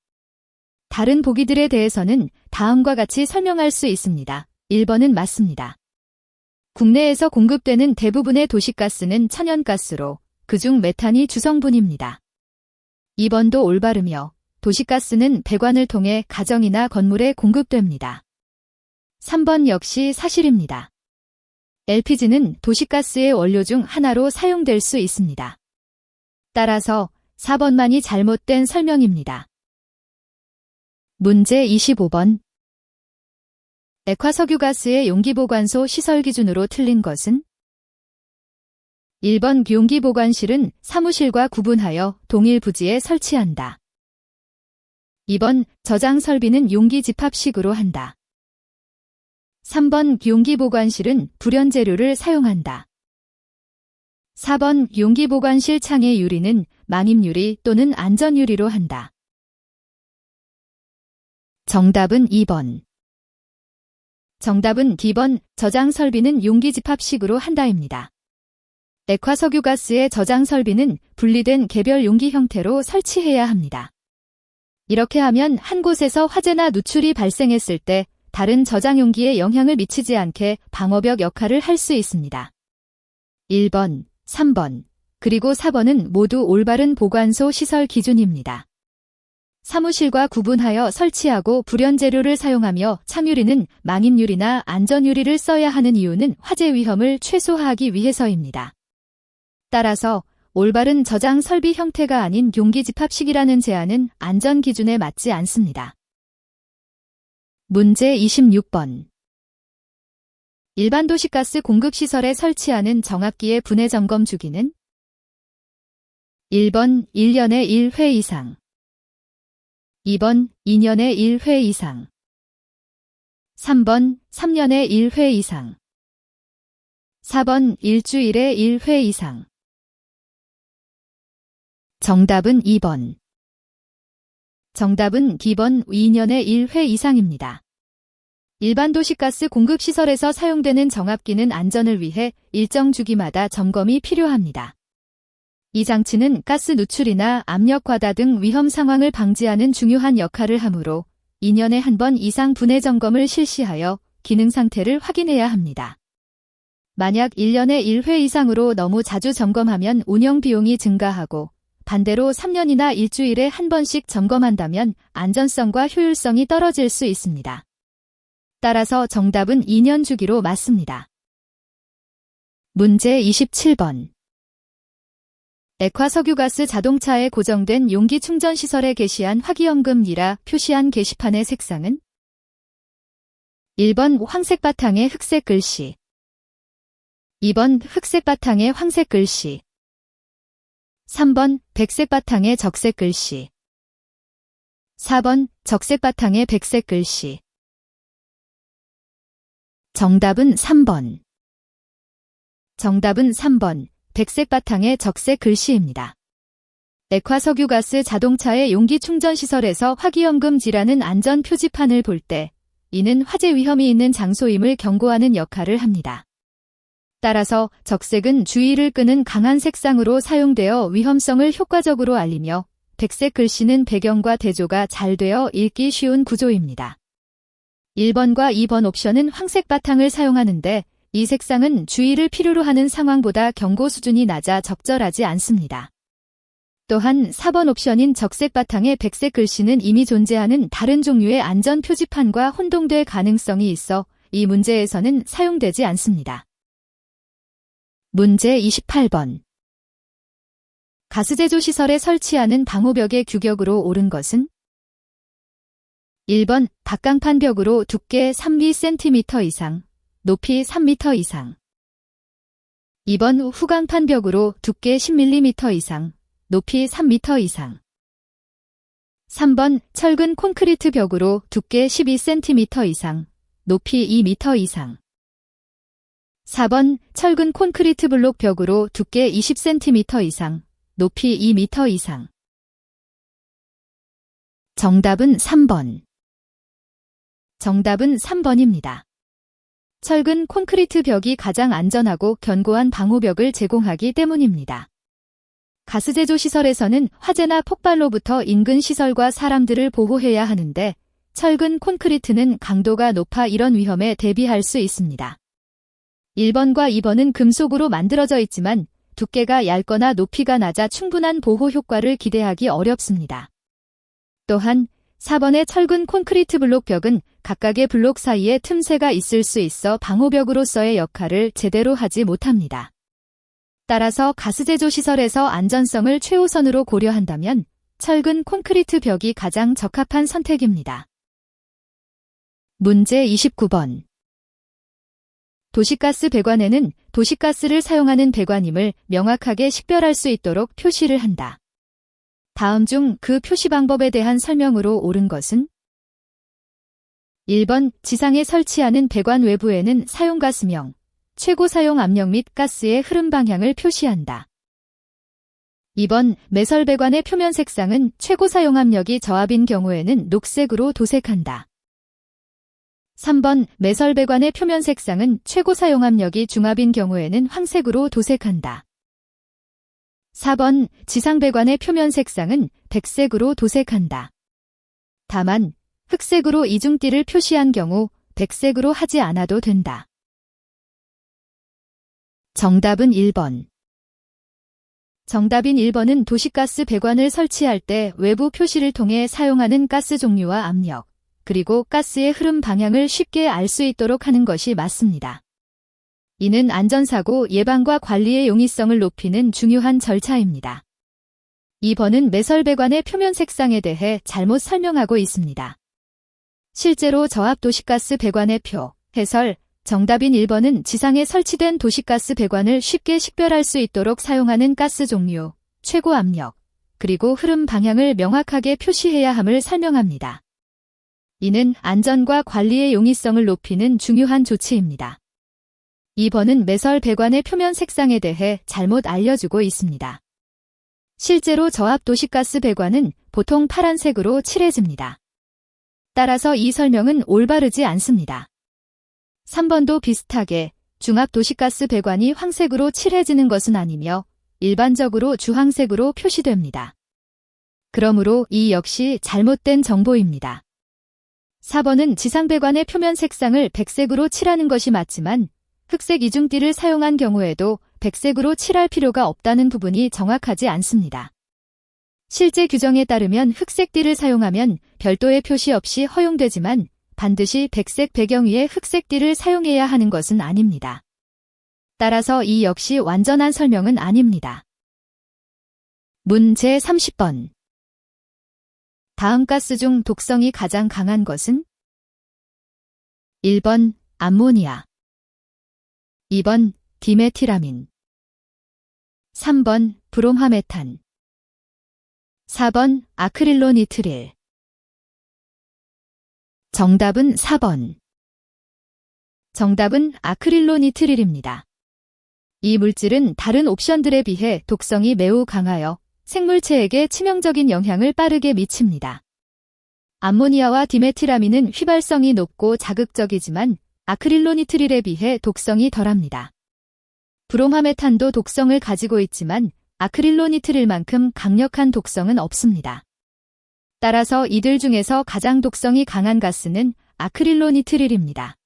다른 보기들에 대해서는 다음과 같이 설명할 수 있습니다. 1번은 맞습니다. 국내에서 공급되는 대부분의 도시가스는 천연가스로 그중 메탄이 주성분입니다. 2번도 올바르며 도시가스는 배관을 통해 가정이나 건물에 공급됩니다. 3번 역시 사실입니다. LPG는 도시가스의 원료 중 하나로 사용될 수 있습니다. 따라서 4번만이 잘못된 설명입니다. 문제 25번. 액화석유가스의 용기보관소 시설 기준으로 틀린 것은? 1번 용기보관실은 사무실과 구분하여 동일 부지에 설치한다. 2번 저장 설비는 용기 집합식으로 한다. 3번 용기보관실은 불연재료를 사용한다. 4번 용기보관실 창의 유리는 망임유리 또는 안전유리로 한다. 정답은 2번. 정답은 D번 저장 설비는 용기 집합식으로 한다입니다. 액화석유가스의 저장 설비는 분리된 개별 용기 형태로 설치해야 합니다. 이렇게 하면 한 곳에서 화재나 누출이 발생했을 때 다른 저장 용기에 영향을 미치지 않게 방어벽 역할을 할 수 있습니다. 1번, 3번, 그리고 4번은 모두 올바른 보관소 시설 기준입니다. 사무실과 구분하여 설치하고 불연재료를 사용하며 창유리는 망임유리나 안전유리를 써야 하는 이유는 화재 위험을 최소화하기 위해서입니다. 따라서 올바른 저장 설비 형태가 아닌 용기 집합식이라는 제안은 안전 기준에 맞지 않습니다. 문제 26번. 일반 도시가스 공급시설에 설치하는 정압기의 분해 점검 주기는? 1번 1년에 1회 이상, 2번 2년에 1회 이상, 3번 3년에 1회 이상, 4번 일주일에 1회 이상. 정답은 2번. 정답은 D번 2년에 1회 이상입니다. 일반 도시가스 공급시설에서 사용되는 정압기는 안전을 위해 일정 주기마다 점검이 필요합니다. 이 장치는 가스 누출이나 압력 과다 등 위험 상황을 방지하는 중요한 역할을 하므로 2년에 한 번 이상 분해 점검을 실시하여 기능 상태를 확인해야 합니다. 만약 1년에 1회 이상으로 너무 자주 점검하면 운영 비용이 증가하고 반대로 3년이나 일주일에 한 번씩 점검한다면 안전성과 효율성이 떨어질 수 있습니다. 따라서 정답은 2년 주기로 맞습니다. 문제 27번. 액화석유가스 자동차에 고정된 용기 충전시설에 게시한 화기연금이라 표시한 게시판의 색상은? 1번 황색 바탕에 흑색 글씨, 2번 흑색 바탕에 황색 글씨, 3번 백색 바탕에 적색 글씨, 4번 적색 바탕에 백색 글씨. 정답은 3번. 정답은 3번. 백색 바탕에 적색 글씨입니다. 액화석유가스 자동차의 용기 충전시설에서 화기연금지라는 안전 표지판을 볼 때 이는 화재 위험이 있는 장소임을 경고하는 역할을 합니다. 따라서 적색은 주의를 끄는 강한 색상으로 사용되어 위험성을 효과적으로 알리며 백색 글씨는 배경과 대조가 잘 되어 읽기 쉬운 구조입니다. 1번과 2번 옵션은 황색 바탕을 사용하는데 이 색상은 주의를 필요로 하는 상황보다 경고 수준이 낮아 적절하지 않습니다. 또한 4번 옵션인 적색 바탕의 백색 글씨는 이미 존재하는 다른 종류의 안전 표지판과 혼동될 가능성이 있어 이 문제에서는 사용되지 않습니다. 문제 28번. 가스제조 시설에 설치하는 방호벽의 규격으로 옳은 것은? 1번 박강판 벽으로 두께 3cm 이상, 높이 3m 이상. 2번 후강판 벽으로 두께 10mm 이상, 높이 3m 이상. 3번 철근 콘크리트 벽으로 두께 12cm 이상, 높이 2m 이상. 4번 철근 콘크리트 블록 벽으로 두께 20cm 이상, 높이 2m 이상. 정답은 3번. 정답은 3번입니다. 철근 콘크리트 벽이 가장 안전하고 견고한 방호벽을 제공하기 때문입니다. 가스제조 시설에서는 화재나 폭발로부터 인근 시설과 사람들을 보호해야 하는데 철근 콘크리트는 강도가 높아 이런 위험에 대비할 수 있습니다. 1번과 2번은 금속으로 만들어져 있지만 두께가 얇거나 높이가 낮아 충분한 보호 효과를 기대하기 어렵습니다. 또한 4번의 철근 콘크리트 블록 벽은 각각의 블록 사이에 틈새가 있을 수 있어 방호벽으로서의 역할을 제대로 하지 못합니다. 따라서 가스제조 시설에서 안전성을 최우선으로 고려한다면 철근 콘크리트 벽이 가장 적합한 선택입니다. 문제 29번. 도시가스 배관에는 도시가스를 사용하는 배관임을 명확하게 식별할 수 있도록 표시를 한다. 다음 중 그 표시 방법에 대한 설명으로 옳은 것은? 1번 지상에 설치하는 배관 외부에는 사용가스명, 최고 사용 압력 및 가스의 흐름 방향을 표시한다. 2번 매설 배관의 표면 색상은 최고 사용 압력이 저압인 경우에는 녹색으로 도색한다. 3번 매설 배관의 표면 색상은 최고 사용 압력이 중압인 경우에는 황색으로 도색한다. 4번 지상 배관의 표면 색상은 백색으로 도색한다. 다만 흑색으로 이중띠를 표시한 경우 백색으로 하지 않아도 된다. 정답은 1번. 정답인 1번은 도시가스 배관을 설치할 때 외부 표시를 통해 사용하는 가스 종류와 압력, 그리고 가스의 흐름 방향을 쉽게 알 수 있도록 하는 것이 맞습니다. 이는 안전사고 예방과 관리의 용이성을 높이는 중요한 절차입니다. 2번은 매설 배관의 표면 색상에 대해 잘못 설명하고 있습니다. 실제로 저압 도시가스 배관의 표, 해설, 정답인 1번은 지상에 설치된 도시가스 배관을 쉽게 식별할 수 있도록 사용하는 가스 종류, 최고 압력, 그리고 흐름 방향을 명확하게 표시해야 함을 설명합니다. 이는 안전과 관리의 용이성을 높이는 중요한 조치입니다. 2번은 매설 배관의 표면 색상에 대해 잘못 알려주고 있습니다. 실제로 저압 도시가스 배관은 보통 파란색으로 칠해집니다. 따라서 이 설명은 올바르지 않습니다. 3번도 비슷하게 중압 도시가스 배관이 황색으로 칠해지는 것은 아니며 일반적으로 주황색으로 표시됩니다. 그러므로 이 역시 잘못된 정보입니다. 4번은 지상 배관의 표면 색상을 백색으로 칠하는 것이 맞지만 흑색 이중띠를 사용한 경우에도 백색으로 칠할 필요가 없다는 부분이 정확하지 않습니다. 실제 규정에 따르면 흑색 띠를 사용하면 별도의 표시 없이 허용되지만 반드시 백색 배경 위에 흑색 띠를 사용해야 하는 것은 아닙니다. 따라서 이 역시 완전한 설명은 아닙니다. 문제 30번. 다음 가스 중 독성이 가장 강한 것은? 1번 암모니아, 2번 디메티라민, 3번 브롬화메탄, 4번 아크릴로니트릴. 정답은 4번. 정답은 아크릴로니트릴입니다. 이 물질은 다른 옵션들에 비해 독성이 매우 강하여 생물체에게 치명적인 영향을 빠르게 미칩니다. 암모니아와 디메티라민은 휘발성이 높고 자극적이지만 아크릴로니트릴에 비해 독성이 덜합니다. 브롬화메탄도 독성을 가지고 있지만 아크릴로니트릴만큼 강력한 독성은 없습니다. 따라서 이들 중에서 가장 독성이 강한 가스는 아크릴로니트릴입니다.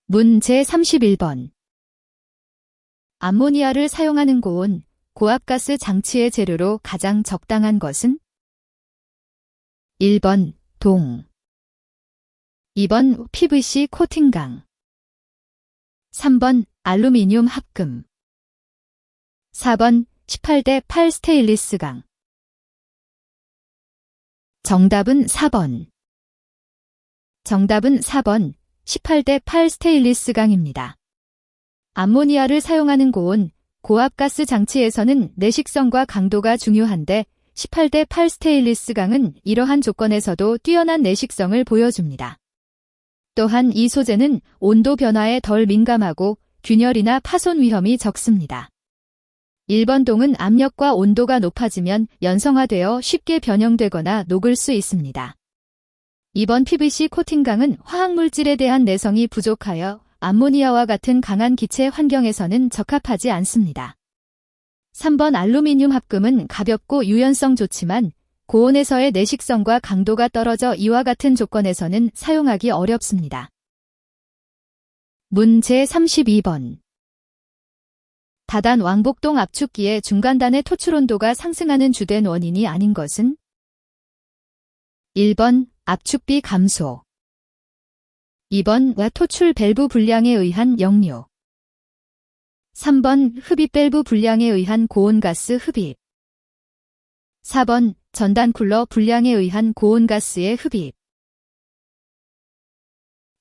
문제 31번. 암모니아를 사용하는 고온, 고압가스 장치의 재료로 가장 적당한 것은? 1번 동, 2번 PVC 코팅강, 3번 알루미늄 합금, 4번 18:8 스테인리스강. 정답은 4번. 정답은 4번 18:8 스테인리스강입니다. 암모니아를 사용하는 고온, 고압가스 장치에서는 내식성과 강도가 중요한데 18:8 스테인리스강은 이러한 조건에서도 뛰어난 내식성을 보여줍니다. 또한 이 소재는 온도 변화에 덜 민감하고 균열이나 파손 위험이 적습니다. 1번 동은 압력과 온도가 높아지면 연성화되어 쉽게 변형되거나 녹을 수 있습니다. 2번 PVC 코팅강은 화학물질에 대한 내성이 부족하여 암모니아와 같은 강한 기체 환경에서는 적합하지 않습니다. 3번 알루미늄 합금은 가볍고 유연성 좋지만 고온에서의 내식성과 강도가 떨어져 이와 같은 조건에서는 사용하기 어렵습니다. 문제 32번. 다단 왕복동 압축기의 중간단의 토출 온도가 상승하는 주된 원인이 아닌 것은? 1번 압축비 감소. 2번 토출 밸브 불량에 의한 역류. 3번 흡입 밸브 불량에 의한 고온가스 흡입. 4번 전단 쿨러 불량에 의한 고온가스의 흡입.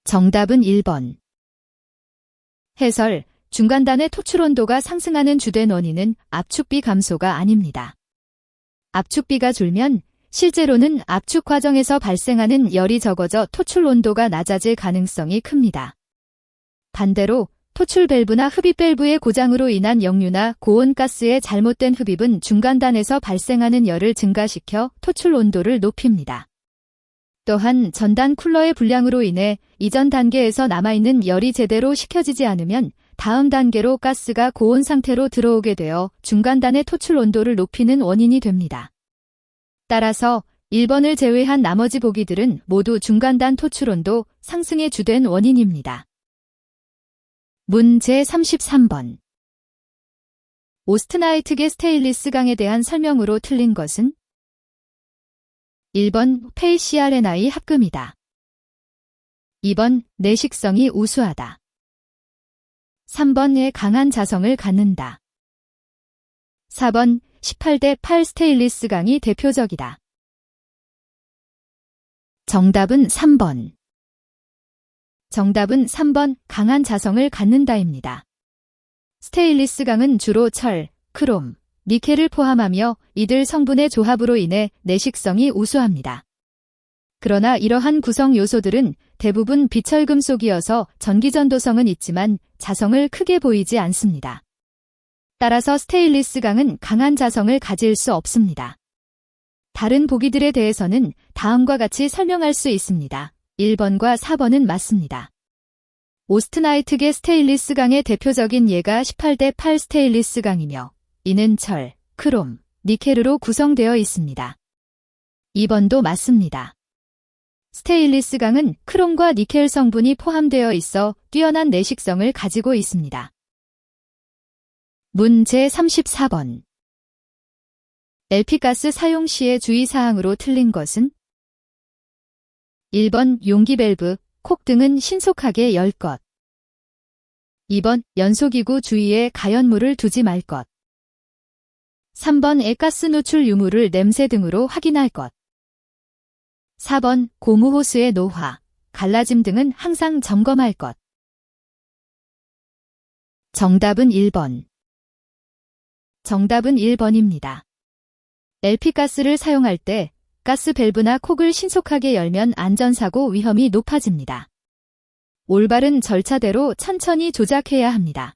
정답은 1번. 해설: 중간단의 토출 온도가 상승하는 주된 원인은 압축비 감소가 아닙니다. 압축비가 줄면 실제로는 압축 과정에서 발생하는 열이 적어져 토출 온도가 낮아질 가능성이 큽니다. 반대로 토출 밸브나 흡입 밸브의 고장으로 인한 역류나 고온가스의 잘못된 흡입은 중간단에서 발생하는 열을 증가시켜 토출 온도를 높입니다. 또한 전단 쿨러의 불량으로 인해 이전 단계에서 남아있는 열이 제대로 식혀지지 않으면 다음 단계로 가스가 고온 상태로 들어오게 되어 중간단의 토출 온도를 높이는 원인이 됩니다. 따라서 1번을 제외한 나머지 보기들은 모두 중간단 토출 온도 상승의 주된 원인입니다. 문제 33번. 오스트나이트계 스테인리스 강에 대한 설명으로 틀린 것은? 1번 페이시아레나이 합금이다. 2번 내식성이 우수하다. 3번의 강한 자성을 갖는다. 4번 18대 8 스테인리스 강이 대표적이다. 정답은 3번. 정답은 3번 강한 자성을 갖는다입니다. 스테인리스 강은 주로 철, 크롬, 니켈을 포함하며 이들 성분의 조합으로 인해 내식성이 우수합니다. 그러나 이러한 구성 요소들은 대부분 비철금속이어서 전기전도성은 있지만 자성을 크게 보이지 않습니다. 따라서 스테인리스 강은 강한 자성을 가질 수 없습니다. 다른 보기들에 대해서는 다음과 같이 설명할 수 있습니다. 1번과 4번은 맞습니다. 오스트나이트계 스테인리스 강의 대표적인 예가 18대 8 스테인리스 강이며 이는 철, 크롬, 니켈으로 구성되어 있습니다. 2번도 맞습니다. 스테인리스 강은 크롬과 니켈 성분이 포함되어 있어 뛰어난 내식성을 가지고 있습니다. 문제 34번. LP가스 사용 시의 주의사항으로 틀린 것은? 1번 용기 밸브, 콕 등은 신속하게 열 것. 2번 연소기구 주위에 가연물을 두지 말 것. 3번 애가스 노출 유무를 냄새 등으로 확인할 것. 4번 고무호스의 노화, 갈라짐 등은 항상 점검할 것. 정답은 1번. 정답은 1번입니다. LP가스를 사용할 때 가스 밸브나 콕을 신속하게 열면 안전사고 위험이 높아집니다. 올바른 절차대로 천천히 조작해야 합니다.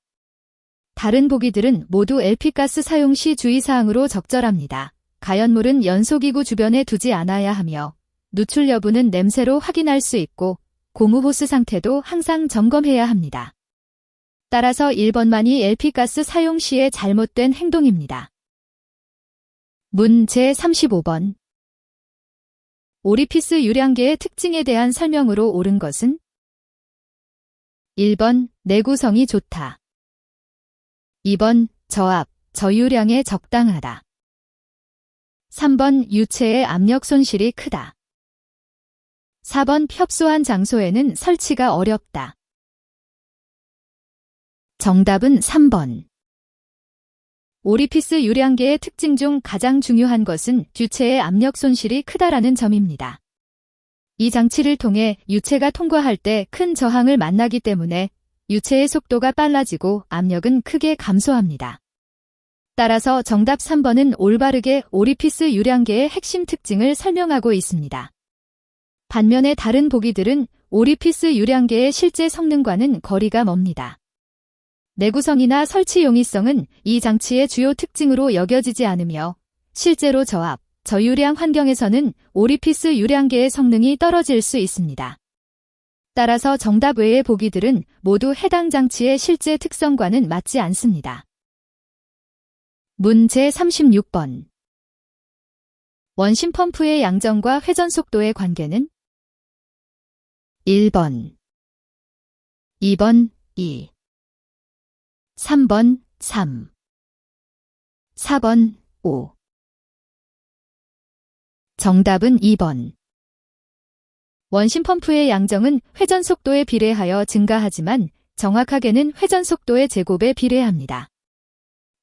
다른 보기들은 모두 LP가스 사용 시 주의사항으로 적절합니다. 가연물은 연소기구 주변에 두지 않아야 하며 누출 여부는 냄새로 확인할 수 있고 고무호스 상태도 항상 점검해야 합니다. 따라서 1번만이 LP가스 사용 시의 잘못된 행동입니다. 문제 35번. 오리피스 유량계의 특징에 대한 설명으로 옳은 것은? 1번 내구성이 좋다. 2번 저압, 저유량에 적당하다. 3번 유체의 압력 손실이 크다. 4번 협소한 장소에는 설치가 어렵다. 정답은 3번. 오리피스 유량계의 특징 중 가장 중요한 것은 유체의 압력 손실이 크다라는 점입니다. 이 장치를 통해 유체가 통과할 때 큰 저항을 만나기 때문에 유체의 속도가 빨라지고 압력은 크게 감소합니다. 따라서 정답 3번은 올바르게 오리피스 유량계의 핵심 특징을 설명하고 있습니다. 반면에 다른 보기들은 오리피스 유량계의 실제 성능과는 거리가 멉니다. 내구성이나 설치 용이성은 이 장치의 주요 특징으로 여겨지지 않으며 실제로 저압, 저유량 환경에서는 오리피스 유량계의 성능이 떨어질 수 있습니다. 따라서 정답 외의 보기들은 모두 해당 장치의 실제 특성과는 맞지 않습니다. 문제 36번. 원심 펌프의 양정과 회전 속도의 관계는? 1번, 2번 2, 3번 3, 4번 5. 정답은 2번. 원심 펌프의 양정은 회전 속도에 비례하여 증가하지만 정확하게는 회전 속도의 제곱에 비례합니다.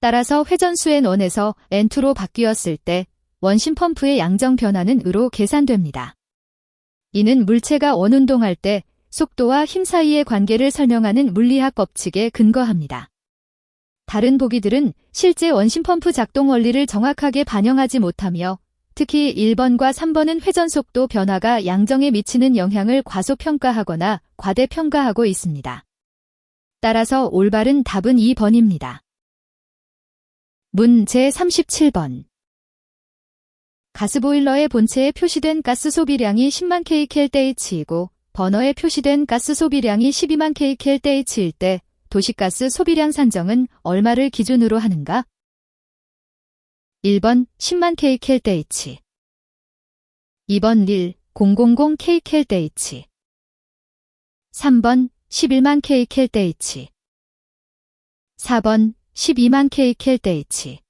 따라서 회전수 N1에서 N2로 바뀌었을 때 원심 펌프의 양정 변화는 으로 계산됩니다. 이는 물체가 원운동할 때 속도와 힘 사이의 관계를 설명하는 물리학 법칙에 근거합니다. 다른 보기들은 실제 원심 펌프 작동 원리를 정확하게 반영하지 못하며 특히 1번과 3번은 회전 속도 변화가 양정에 미치는 영향을 과소평가하거나 과대평가하고 있습니다. 따라서 올바른 답은 2번입니다. 문 제37번. 가스보일러의 본체에 표시된 가스 소비량이 10만 kcal/h이고 버너에 표시된 가스 소비량이 12만 kcal/h일 때 도시가스 소비량 산정은 얼마를 기준으로 하는가? 1번 10만 kcal/h 2번 1,000 kcal/h 3번 11만 kcal/h 4번 12만 kcal/h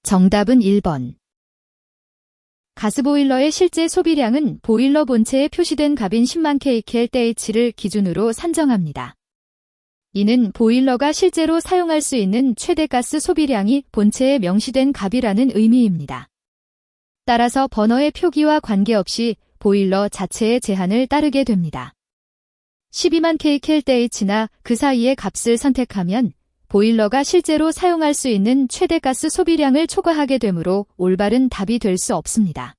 정답은 1번. 가스보일러의 실제 소비량은 보일러 본체에 표시된 값인 10만 kcal/h를 기준으로 산정합니다. 이는 보일러가 실제로 사용할 수 있는 최대 가스 소비량이 본체에 명시된 값이라는 의미입니다. 따라서 버너의 표기와 관계없이 보일러 자체의 제한을 따르게 됩니다. 12만 kcal/h나 그 사이의 값을 선택하면 보일러가 실제로 사용할 수 있는 최대 가스 소비량을 초과하게 되므로 올바른 답이 될 수 없습니다.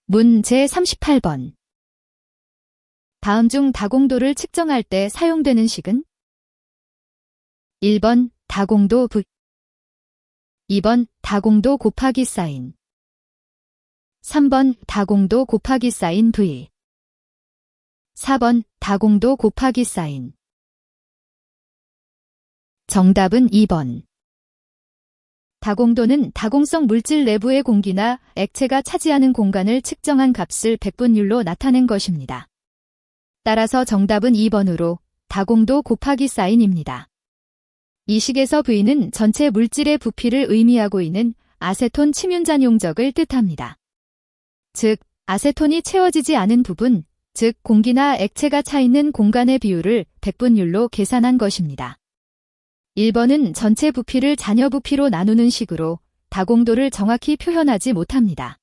문 제38번. 다음 중 다공도를 측정할 때 사용되는 식은? 1번 다공도 V 2번 다공도 곱하기 사인 3번 다공도 곱하기 사인 V 4번 다공도 곱하기 사인 정답은 2번. 다공도는 다공성 물질 내부의 공기나 액체가 차지하는 공간을 측정한 값을 백분율로 나타낸 것입니다. 따라서 정답은 2번으로 다공도 곱하기 사인입니다. 이 식에서 V는 전체 물질의 부피를 의미하고 있는 아세톤 침윤잔용적을 뜻합니다. 즉, 아세톤이 채워지지 않은 부분, 즉 공기나 액체가 차 있는 공간의 비율을 백분율로 계산한 것입니다. 1번은 전체 부피를 잔여 부피로 나누는 식으로 다공도를 정확히 표현하지 못합니다.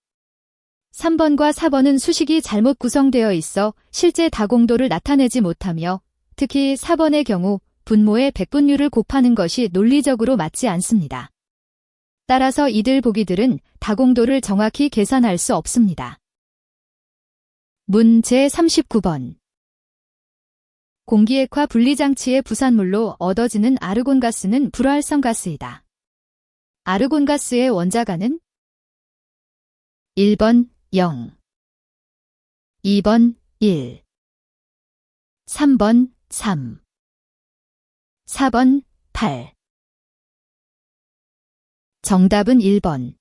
3번과 4번은 수식이 잘못 구성되어 있어 실제 다공도를 나타내지 못하며 특히 4번의 경우 분모의 백분율을 곱하는 것이 논리적으로 맞지 않습니다. 따라서 이들 보기들은 다공도를 정확히 계산할 수 없습니다. 문 제39번. 공기액화 분리장치의 부산물로 얻어지는 아르곤가스는 불활성가스이다. 아르곤가스의 원자가는? 1번 0 2번 1 3번 3 4번 8 정답은 1번.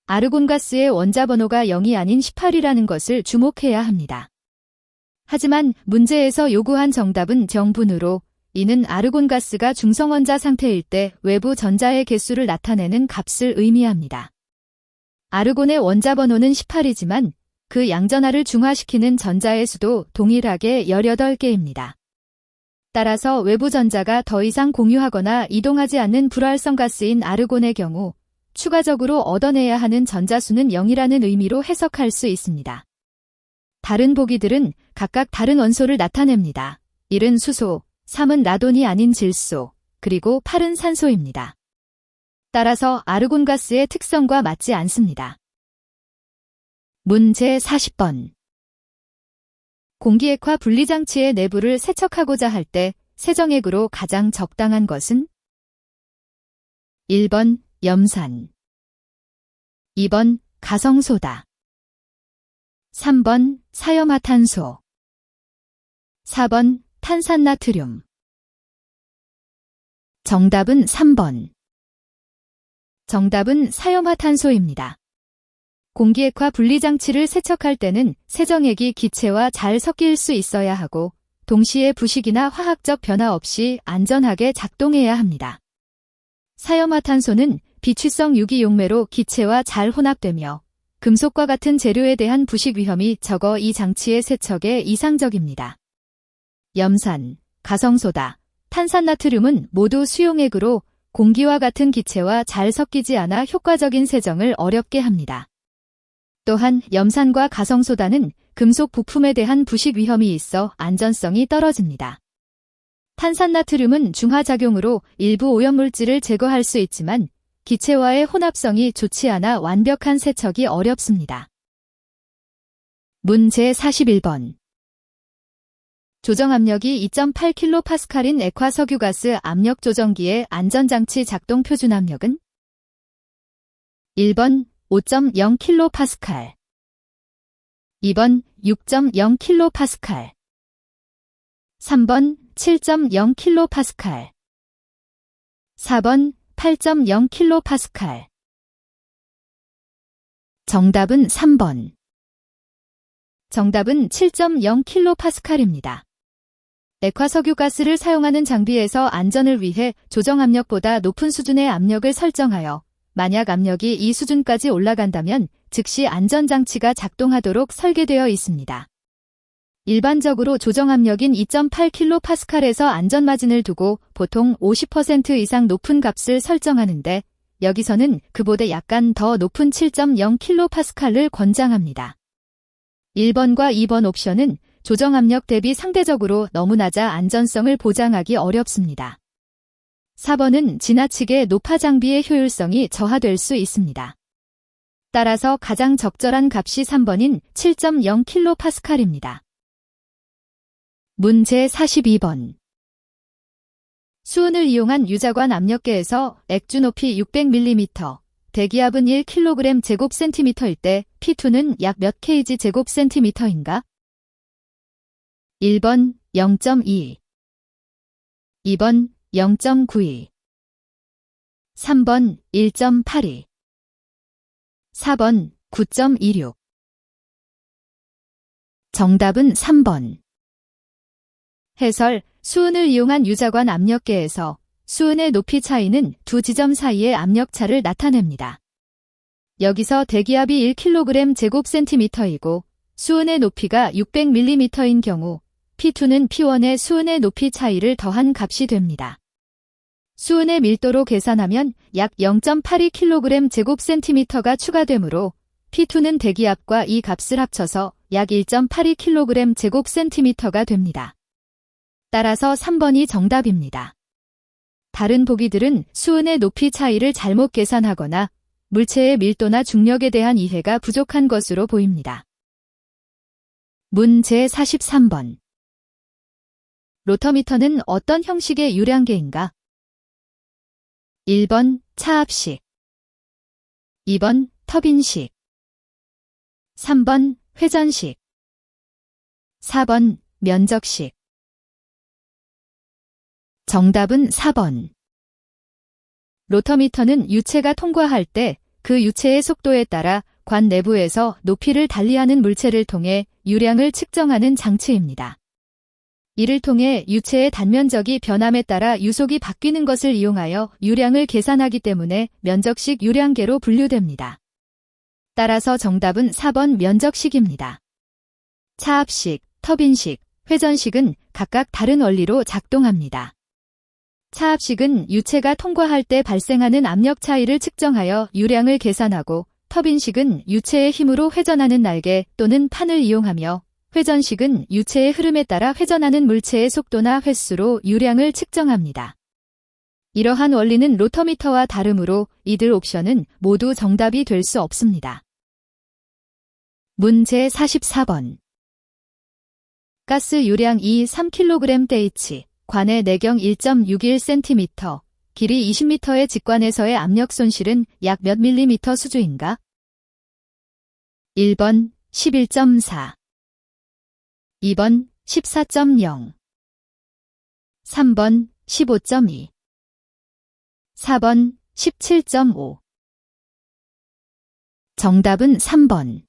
아르곤가스의 원자번호가 0이 아닌 18이라는 것을 주목해야 합니다. 하지만 문제에서 요구한 정답은 정분으로 이는 아르곤가스가 중성원자 상태일 때 외부 전자의 개수를 나타내는 값을 의미합니다. 아르곤의 원자번호는 18이지만 그 양전하를 중화시키는 전자의 수도 동일하게 18개입니다. 따라서 외부 전자가 더 이상 공유하거나 이동하지 않는 불활성 가스인 아르곤의 경우 추가적으로 얻어내야 하는 전자수는 0이라는 의미로 해석할 수 있습니다. 다른 보기들은 각각 다른 원소를 나타냅니다. 1은 수소, 3은 라돈이 아닌 질소, 그리고 8은 산소입니다. 따라서 아르곤가스의 특성과 맞지 않습니다. 문제 40번. 공기액화 분리장치의 내부를 세척하고자 할 때 세정액으로 가장 적당한 것은? 1번 염산 2번 가성소다 3번 사염화탄소 4번 탄산나트륨 정답은 3번. 정답은 사염화탄소입니다. 공기액화 분리장치를 세척할 때는 세정액이 기체와 잘 섞일 수 있어야 하고 동시에 부식이나 화학적 변화 없이 안전하게 작동해야 합니다. 사염화탄소는 비취성 유기용매로 기체와 잘 혼합되며 금속과 같은 재료에 대한 부식 위험이 적어 이 장치의 세척에 이상적입니다. 염산, 가성소다, 탄산나트륨은 모두 수용액으로 공기와 같은 기체와 잘 섞이지 않아 효과적인 세정을 어렵게 합니다. 또한 염산과 가성소다는 금속 부품에 대한 부식 위험이 있어 안전성이 떨어집니다. 탄산나트륨은 중화작용으로 일부 오염물질을 제거할 수 있지만 기체와의 혼합성이 좋지 않아 완벽한 세척이 어렵습니다. 문제 41번. 조정압력이 2.8kPa인 액화석유가스 압력조정기의 안전장치 작동 표준압력은? 1번 5.0kPa 2번 6.0kPa 3번 7.0kPa 4번 8.0kPa 정답은 3번. 정답은 7.0kPa입니다. 액화석유가스를 사용하는 장비에서 안전을 위해 조정압력보다 높은 수준의 압력을 설정하여 만약 압력이 이 수준까지 올라간다면 즉시 안전장치가 작동하도록 설계되어 있습니다. 일반적으로 조정압력인 2.8kPa에서 안전마진을 두고 보통 50% 이상 높은 값을 설정하는데 여기서는 그보다 약간 더 높은 7.0kPa를 권장합니다. 1번과 2번 옵션은 조정압력 대비 상대적으로 너무 낮아 안전성을 보장하기 어렵습니다. 4번은 지나치게 높아 장비의 효율성이 저하될 수 있습니다. 따라서 가장 적절한 값이 3번인 7.0kPa입니다. 문제 42번. 수은을 이용한 유자관 압력계에서 액주 높이 600mm, 대기압은 1kg 제곱센티미터일 때 P2는 약 몇 kg 제곱센티미터인가? 1번 0.2 2번 0.92 3번 1.82 4번 9.26 정답은 3번. 해설, 수은을 이용한 유자관 압력계에서 수은의 높이 차이는 두 지점 사이의 압력차를 나타냅니다. 여기서 대기압이 1kg 제곱센티미터이고 수은의 높이가 600mm인 경우 P2는 P1의 수은의 높이 차이를 더한 값이 됩니다. 수은의 밀도로 계산하면 약 0.82kg 제곱센티미터가 추가되므로 P2는 대기압과 이 값을 합쳐서 약 1.82kg 제곱센티미터가 됩니다. 따라서 3번이 정답입니다. 다른 보기들은 수은의 높이 차이를 잘못 계산하거나 물체의 밀도나 중력에 대한 이해가 부족한 것으로 보입니다. 문제 43번. 로터미터는 어떤 형식의 유량계인가? 1번 차압식 2번 터빈식 3번 회전식 4번 면적식 정답은 4번. 로터미터는 유체가 통과할 때 그 유체의 속도에 따라 관 내부에서 높이를 달리하는 물체를 통해 유량을 측정하는 장치입니다. 이를 통해 유체의 단면적이 변함에 따라 유속이 바뀌는 것을 이용하여 유량을 계산하기 때문에 면적식 유량계로 분류됩니다. 따라서 정답은 4번 면적식입니다. 차압식, 터빈식, 회전식은 각각 다른 원리로 작동합니다. 차압식은 유체가 통과할 때 발생하는 압력 차이를 측정하여 유량을 계산하고 터빈식은 유체의 힘으로 회전하는 날개 또는 판을 이용하며 회전식은 유체의 흐름에 따라 회전하는 물체의 속도나 횟수로 유량을 측정합니다. 이러한 원리는 로터미터와 다르므로 이들 옵션은 모두 정답이 될 수 없습니다. 문제 44번. 가스 유량 3kg/h, 관의 내경 1.61cm, 길이 20m의 직관에서의 압력 손실은 약 몇 밀리미터 수주인가? 1번 11.4 2번 14.0 3번 15.2 4번 17.5 정답은 3번.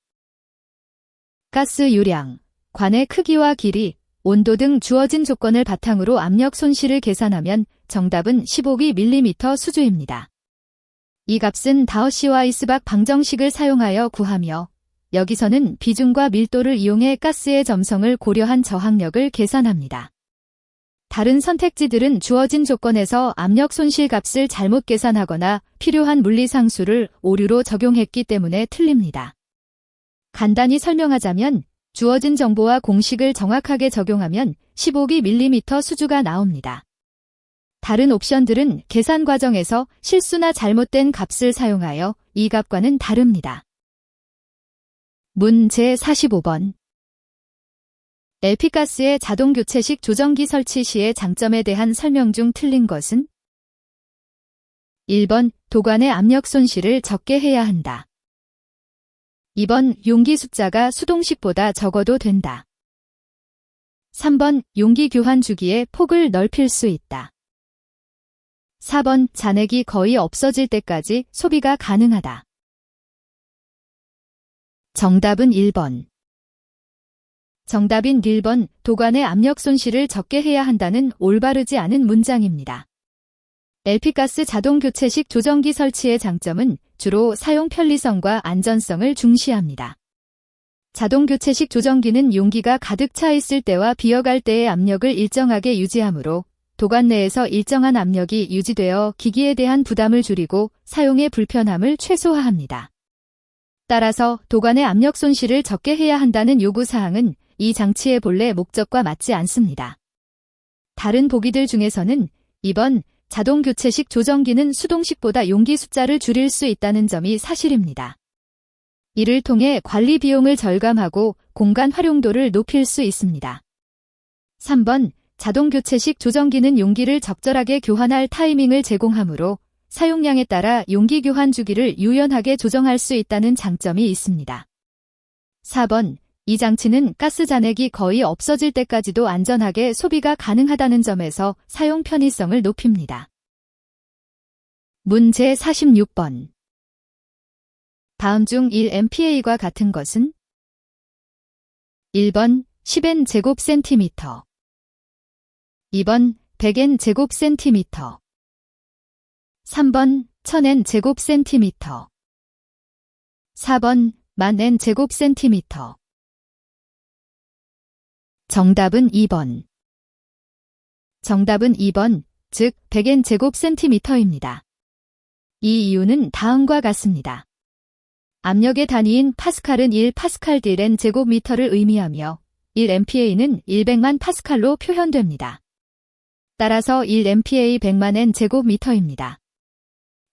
가스 유량, 관의 크기와 길이, 온도 등 주어진 조건을 바탕으로 압력 손실을 계산하면 정답은 15mm 수주입니다. 이 값은 다우시-와이스박 방정식을 사용하여 구하며 여기서는 비중과 밀도를 이용해 가스의 점성을 고려한 저항력을 계산합니다. 다른 선택지들은 주어진 조건에서 압력 손실 값을 잘못 계산하거나 필요한 물리상수를 오류로 적용했기 때문에 틀립니다. 간단히 설명하자면 주어진 정보와 공식을 정확하게 적용하면 15mm 수주가 나옵니다. 다른 옵션들은 계산 과정에서 실수나 잘못된 값을 사용하여 이 값과는 다릅니다. 문제 45번. LP가스의 자동교체식 조정기 설치 시의 장점에 대한 설명 중 틀린 것은? 1번 도관의 압력 손실을 적게 해야 한다. 2번 용기 숫자가 수동식보다 적어도 된다. 3번 용기 교환 주기의 폭을 넓힐 수 있다. 4번 잔액이 거의 없어질 때까지 소비가 가능하다. 정답은 1번. 정답인 1번 도관의 압력 손실을 적게 해야 한다는 올바르지 않은 문장입니다. LP가스 자동교체식 조정기 설치의 장점은 주로 사용 편리성과 안전성을 중시합니다. 자동교체식 조정기는 용기가 가득 차 있을 때와 비어갈 때의 압력을 일정하게 유지하므로 도관 내에서 일정한 압력이 유지되어 기기에 대한 부담을 줄이고 사용의 불편함을 최소화합니다. 따라서 도관의 압력 손실을 적게 해야 한다는 요구사항은 이 장치의 본래 목적과 맞지 않습니다. 다른 보기들 중에서는 2번 자동교체식 조정기는 수동식보다 용기 숫자를 줄일 수 있다는 점이 사실입니다. 이를 통해 관리 비용을 절감하고 공간 활용도를 높일 수 있습니다. 3번 자동교체식 조정기는 용기를 적절하게 교환할 타이밍을 제공하므로 사용량에 따라 용기 교환 주기를 유연하게 조정할 수 있다는 장점이 있습니다. 4번 이 장치는 가스 잔액이 거의 없어질 때까지도 안전하게 소비가 가능하다는 점에서 사용 편의성을 높입니다. 문제 46번. 다음 중 1MPa과 같은 것은? 1번 10N 제곱센티미터 2번 100N 제곱센티미터 3번 1000N 제곱센티미터 4번 10,000N 제곱센티미터 정답은 2번. 정답은 2번, 즉 100N 제곱센티미터입니다. 이 이유는 다음과 같습니다. 압력의 단위인 파스칼은 1파스칼/N 제곱미터를 의미하며 1MPa는 100만 파스칼로 표현됩니다. 따라서 1MPa 100만 N 제곱미터입니다.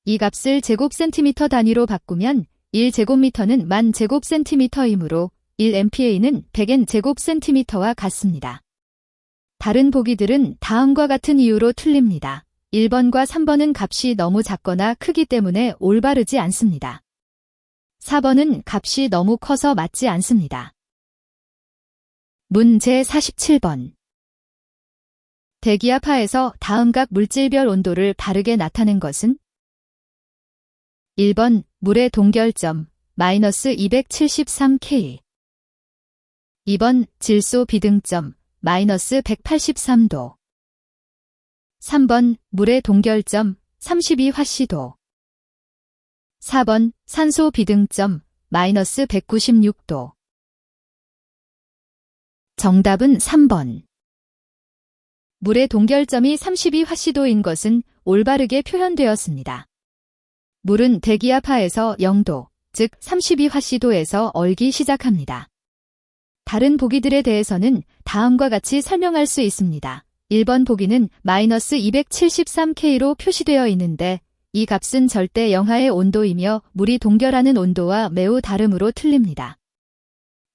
이 값을 제곱센티미터 단위로 바꾸면 1제곱미터는 10,000 제곱센티미터이므로 1MPa는 100N 제곱센티미터와 같습니다. 다른 보기들은 다음과 같은 이유로 틀립니다. 1번과 3번은 값이 너무 작거나 크기 때문에 올바르지 않습니다. 4번은 값이 너무 커서 맞지 않습니다. 문제 47번. 대기압 하에서 다음 각 물질별 온도를 바르게 나타낸 것은? 1번 물의 동결점 마이너스 273K 2번 질소 비등점 마이너스 183도 3번 물의 동결점 32화씨도 4번 산소 비등점 마이너스 196도 정답은 3번. 물의 동결점이 32화씨도인 것은 올바르게 표현되었습니다. 물은 대기압 하에서 0도, 즉 32화씨도에서 얼기 시작합니다. 다른 보기들에 대해서는 다음과 같이 설명할 수 있습니다. 1번 보기는 마이너스 273K로 표시되어 있는데 이 값은 절대 영하의 온도이며 물이 동결하는 온도와 매우 다르므로 틀립니다.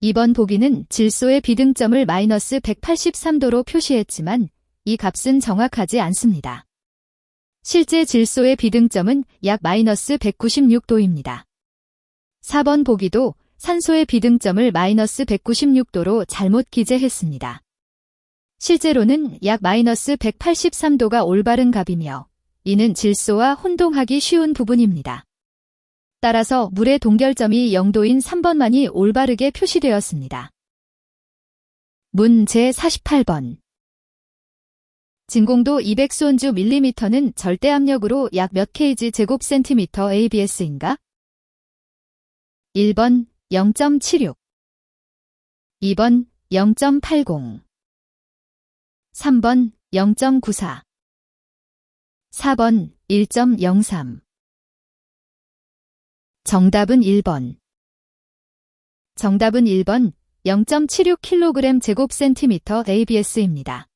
2번 보기는 질소의 비등점을 마이너스 183도로 표시했지만 이 값은 정확하지 않습니다. 실제 질소의 비등점은 약 마이너스 196도입니다. 4번 보기도 산소의 비등점을 마이너스 196도로 잘못 기재했습니다. 실제로는 약 마이너스 183도가 올바른 값이며 이는 질소와 혼동하기 쉬운 부분입니다. 따라서 물의 동결점이 0도인 3번만이 올바르게 표시되었습니다. 문제 48번. 진공도 200수온주 밀리미터는 절대 압력으로 약 몇 kg 제곱센티미터 ABS인가? 1번 0.76 2번 0.80 3번 0.94 4번 1.03 정답은 1번. 정답은 1번 0.76kg 제곱센티미터 ABS입니다.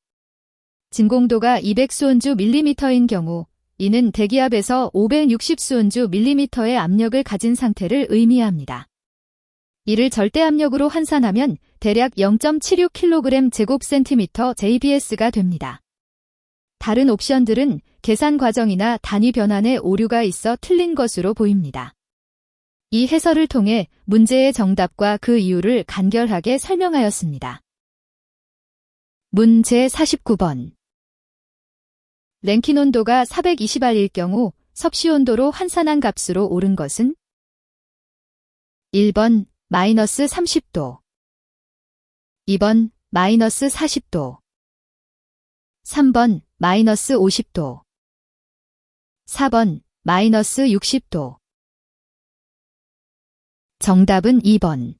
진공도가 200수온주 밀리미터인 경우 이는 대기압에서 560수온주 밀리미터의 압력을 가진 상태를 의미합니다. 이를 절대압력으로 환산하면 대략 0.76kg 제곱센티미터 ABS가 됩니다. 다른 옵션들은 계산 과정이나 단위 변환에 오류가 있어 틀린 것으로 보입니다. 이 해설을 통해 문제의 정답과 그 이유를 간결하게 설명하였습니다. 문제 49번. 랭킨 온도가 420R일 경우 섭씨 온도로 환산한 값으로 옳은 것은? 1번 마이너스 30도 2번 마이너스 40도 3번 마이너스 50도 4번 마이너스 60도 정답은 2번.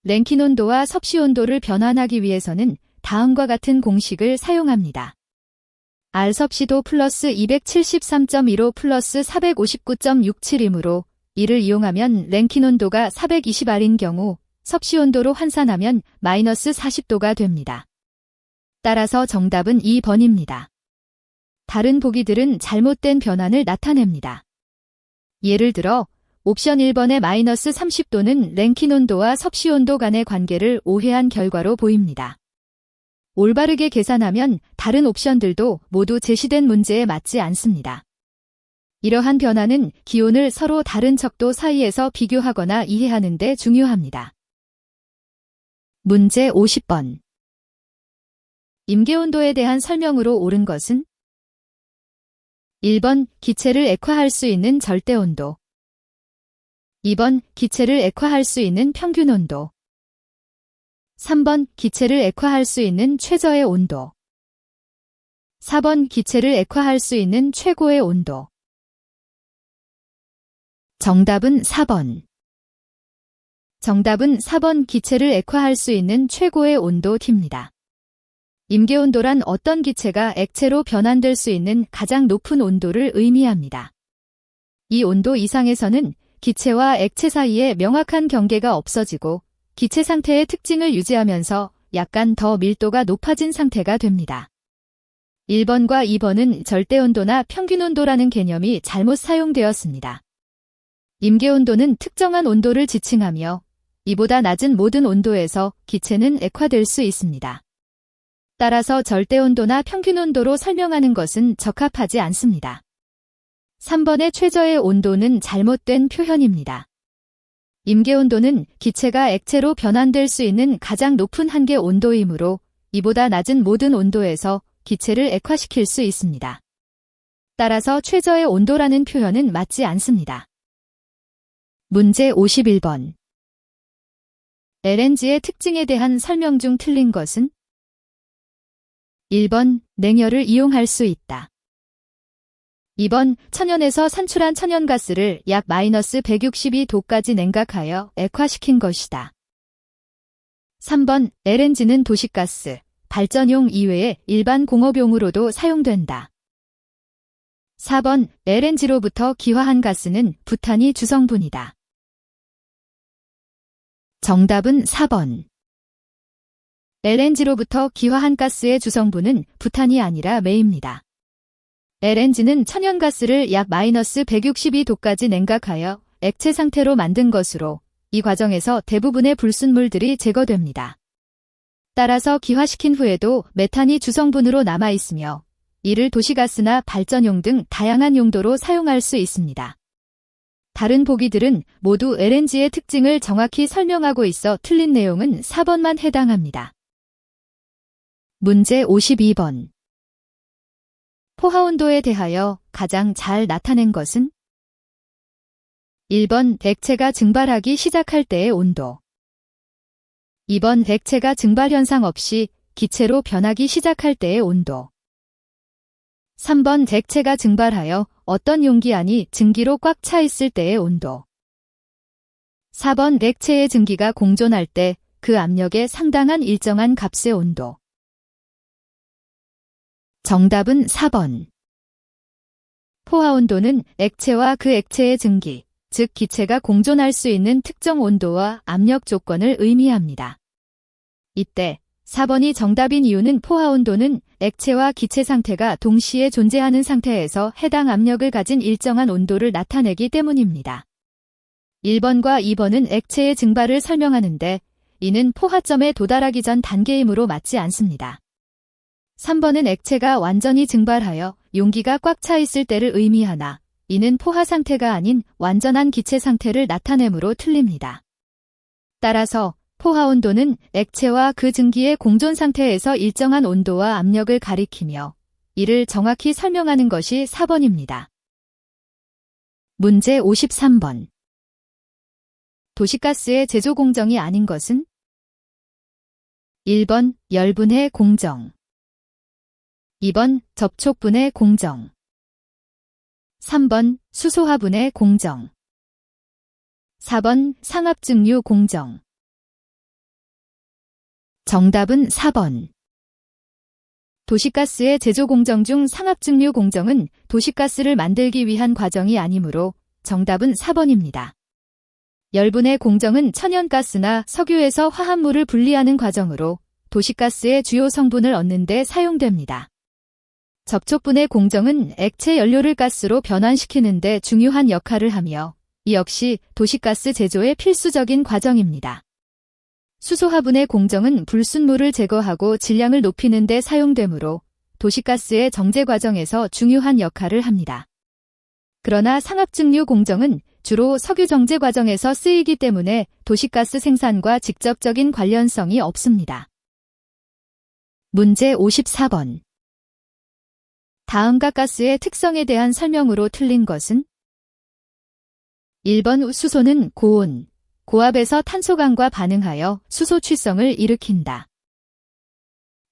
랭킨 온도와 섭씨 온도를 변환하기 위해서는 다음과 같은 공식을 사용합니다. R 섭씨도 플러스 273.15 플러스 459.67이므로 이를 이용하면 랭킨 온도가 420R인 경우 섭씨 온도로 환산하면 마이너스 40도가 됩니다. 따라서 정답은 2번입니다. 다른 보기들은 잘못된 변환을 나타냅니다. 예를 들어 옵션 1번의 마이너스 30도는 랭킨 온도와 섭씨 온도 간의 관계를 오해한 결과로 보입니다. 올바르게 계산하면 다른 옵션들도 모두 제시된 문제에 맞지 않습니다. 이러한 변화는 기온을 서로 다른 척도 사이에서 비교하거나 이해하는 데 중요합니다. 문제 50번. 임계온도에 대한 설명으로 옳은 것은? 1번 기체를 액화할 수 있는 절대온도 2번 기체를 액화할 수 있는 평균온도 3번 기체를 액화할 수 있는 최저의 온도 4번 기체를 액화할 수 있는 최고의 온도 정답은 4번. 정답은 4번 기체를 액화할 수 있는 최고의 온도입니다. 임계온도란 어떤 기체가 액체로 변환될 수 있는 가장 높은 온도를 의미합니다. 이 온도 이상에서는 기체와 액체 사이에 명확한 경계가 없어지고 기체 상태의 특징을 유지하면서 약간 더 밀도가 높아진 상태가 됩니다. 1번과 2번은 절대온도나 평균온도라는 개념이 잘못 사용되었습니다. 임계온도는 특정한 온도를 지칭하며 이보다 낮은 모든 온도에서 기체는 액화될 수 있습니다. 따라서 절대온도나 평균온도로 설명하는 것은 적합하지 않습니다. 3번의 최저의 온도는 잘못된 표현입니다. 임계온도는 기체가 액체로 변환될 수 있는 가장 높은 한계 온도이므로 이보다 낮은 모든 온도에서 기체를 액화시킬 수 있습니다. 따라서 최저의 온도라는 표현은 맞지 않습니다. 문제 51번. LNG의 특징에 대한 설명 중 틀린 것은? 1번 냉열을 이용할 수 있다. 2번 천연에서 산출한 천연가스를 약 마이너스 162도까지 냉각하여 액화시킨 것이다. 3번 LNG는 도시가스, 발전용 이외에 일반 공업용으로도 사용된다. 4번 LNG로부터 기화한 가스는 부탄이 주성분이다. 정답은 4번. LNG로부터 기화한 가스의 주성분은 부탄이 아니라 매입니다. LNG는 천연가스를 약 마이너스 162도까지 냉각하여 액체 상태로 만든 것으로 이 과정에서 대부분의 불순물들이 제거됩니다. 따라서 기화시킨 후에도 메탄이 주성분으로 남아있으며 이를 도시가스나 발전용 등 다양한 용도로 사용할 수 있습니다. 다른 보기들은 모두 LNG의 특징을 정확히 설명하고 있어 틀린 내용은 4번만 해당합니다. 문제 52번. 포화온도에 대하여 가장 잘 나타낸 것은? 1번 액체가 증발하기 시작할 때의 온도 2번 액체가 증발 현상 없이 기체로 변하기 시작할 때의 온도. 3번 액체가 증발하여 어떤 용기 안이 증기로 꽉 차 있을 때의 온도. 4번 액체의 증기가 공존할 때 그 압력에 상당한 일정한 값의 온도. 정답은 4번. 포화 온도는 액체와 그 액체의 증기, 즉 기체가 공존할 수 있는 특정 온도와 압력 조건을 의미합니다. 이때 4번이 정답인 이유는 포화 온도는 액체와 기체 상태가 동시에 존재하는 상태에서 해당 압력을 가진 일정한 온도를 나타내기 때문입니다. 1번과 2번은 액체의 증발을 설명하는데 이는 포화점에 도달하기 전 단계이므로 맞지 않습니다. 3번은 액체가 완전히 증발하여 용기가 꽉 차 있을 때를 의미하나 이는 포화 상태가 아닌 완전한 기체 상태를 나타내므로 틀립니다. 따라서 포화 온도는 액체와 그 증기의 공존 상태에서 일정한 온도와 압력을 가리키며 이를 정확히 설명하는 것이 4번입니다. 문제 53번. 도시가스의 제조 공정이 아닌 것은? 1번 열분해 공정, 2번 접촉분해 공정, 3번 수소화분해 공정, 4번 상압증류 공정. 정답은 4번. 도시가스의 제조 공정 중 상압증류 공정은 도시가스를 만들기 위한 과정이 아니므로 정답은 4번입니다. 열분해 공정은 천연가스나 석유에서 화합물을 분리하는 과정으로 도시가스의 주요 성분을 얻는 데 사용됩니다. 접촉분해 공정은 액체 연료를 가스로 변환시키는 데 중요한 역할을 하며 이 역시 도시가스 제조의 필수적인 과정입니다. 수소화분해 공정은 불순물을 제거하고 질량을 높이는 데 사용되므로 도시가스의 정제 과정에서 중요한 역할을 합니다. 그러나 상압증류 공정은 주로 석유 정제 과정에서 쓰이기 때문에 도시가스 생산과 직접적인 관련성이 없습니다. 문제 54번. 다음과 가스의 특성에 대한 설명으로 틀린 것은? 1번 수소는 고온, 고압에서 탄소강과 반응하여 수소 취성을 일으킨다.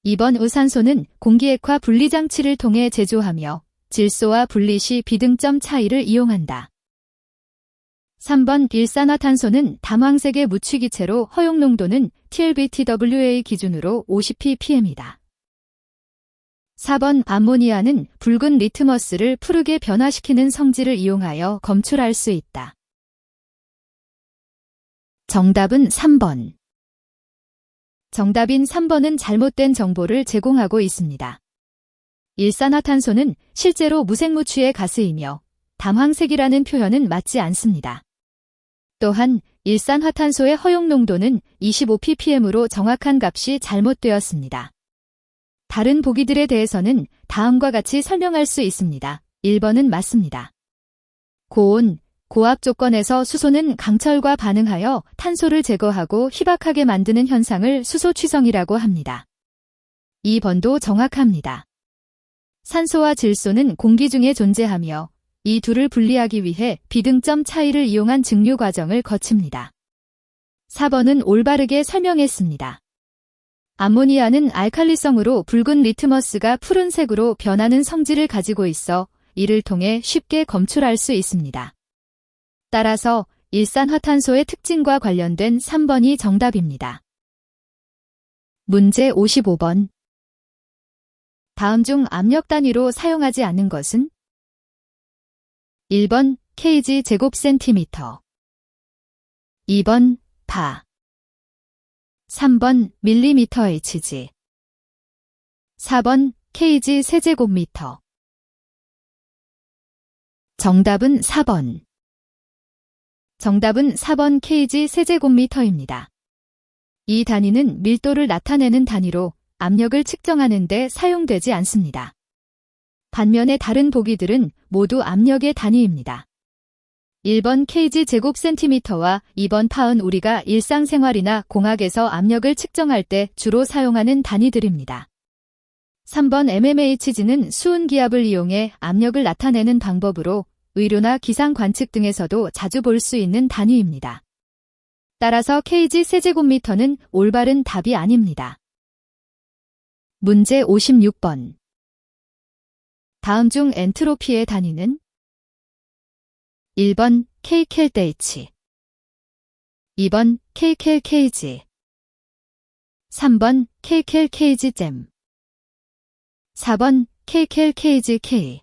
2번 우산소는 공기액화 분리장치를 통해 제조하며 질소와 분리 시 비등점 차이를 이용한다. 3번 일산화탄소는 담황색의 무취기체로 허용 농도는 TLBTWA 기준으로 50ppm이다. 4번 암모니아는 붉은 리트머스를 푸르게 변화시키는 성질을 이용하여 검출할 수 있다. 정답은 3번. 정답인 3번은 잘못된 정보를 제공하고 있습니다. 일산화탄소는 실제로 무색무취의 가스이며 담황색이라는 표현은 맞지 않습니다. 또한 일산화탄소의 허용 농도는 25ppm으로 정확한 값이 잘못되었습니다. 다른 보기들에 대해서는 다음과 같이 설명할 수 있습니다. 1번은 맞습니다. 고온, 고압 조건에서 수소는 강철과 반응하여 탄소를 제거하고 희박하게 만드는 현상을 수소 취성이라고 합니다. 2번도 정확합니다. 산소와 질소는 공기 중에 존재하며 이 둘을 분리하기 위해 비등점 차이를 이용한 증류 과정을 거칩니다. 4번은 올바르게 설명했습니다. 암모니아는 알칼리성으로 붉은 리트머스가 푸른색으로 변하는 성질을 가지고 있어 이를 통해 쉽게 검출할 수 있습니다. 따라서 일산화탄소의 특징과 관련된 3번이 정답입니다. 문제 55번. 다음 중 압력 단위로 사용하지 않는 것은? 1번 kg 제곱센티미터, 2번 바, 3번 밀리미터 hg, 4번 kg 세제곱미터. 정답은 4번. 정답은 4번 kg 세제곱미터입니다. 이 단위는 밀도를 나타내는 단위로 압력을 측정하는 데 사용되지 않습니다. 반면에 다른 보기들은 모두 압력의 단위입니다. 1번 kg 제곱센티미터와 2번 파은 우리가 일상생활이나 공학에서 압력을 측정할 때 주로 사용하는 단위들입니다. 3번 mmHg는 수은기압을 이용해 압력을 나타내는 방법으로 의료나 기상 관측 등에서도 자주 볼 수 있는 단위입니다. 따라서 kg 세제곱미터는 올바른 답이 아닙니다. 문제 56번. 다음 중 엔트로피의 단위는 1번 kcal/h, 2번 kcal/kg, 3번 kcal/kg/잼, 4번 kcal/kg/k.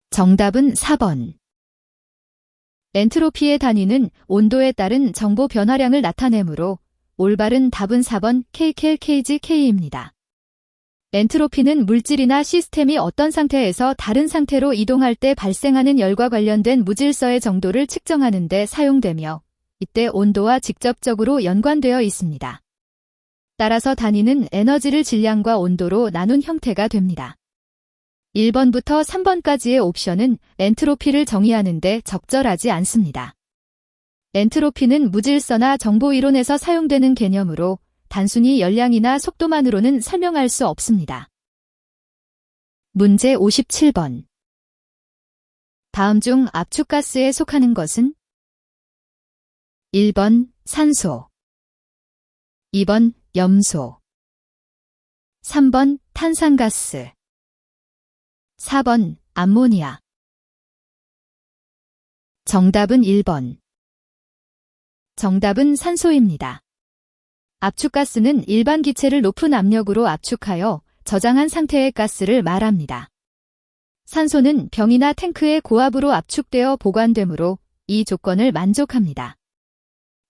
정답은 4번. 엔트로피의 단위는 온도에 따른 정보 변화량을 나타내므로 올바른 답은 4번 kcal/kg/k입니다. 엔트로피는 물질이나 시스템이 어떤 상태에서 다른 상태로 이동할 때 발생하는 열과 관련된 무질서의 정도를 측정하는 데 사용되며 이때 온도와 직접적으로 연관되어 있습니다. 따라서 단위는 에너지를 질량과 온도로 나눈 형태가 됩니다. 1번부터 3번까지의 옵션은 엔트로피를 정의하는 데 적절하지 않습니다. 엔트로피는 무질서나 정보이론에서 사용되는 개념으로 단순히 열량이나 속도만으로는 설명할 수 없습니다. 문제 57번. 다음 중 압축가스에 속하는 것은 1번 산소, 2번 염소, 3번 탄산가스, 4번 암모니아. 정답은 1번. 정답은 산소입니다. 압축가스는 일반 기체를 높은 압력으로 압축하여 저장한 상태의 가스를 말합니다. 산소는 병이나 탱크에 고압으로 압축되어 보관되므로 이 조건을 만족합니다.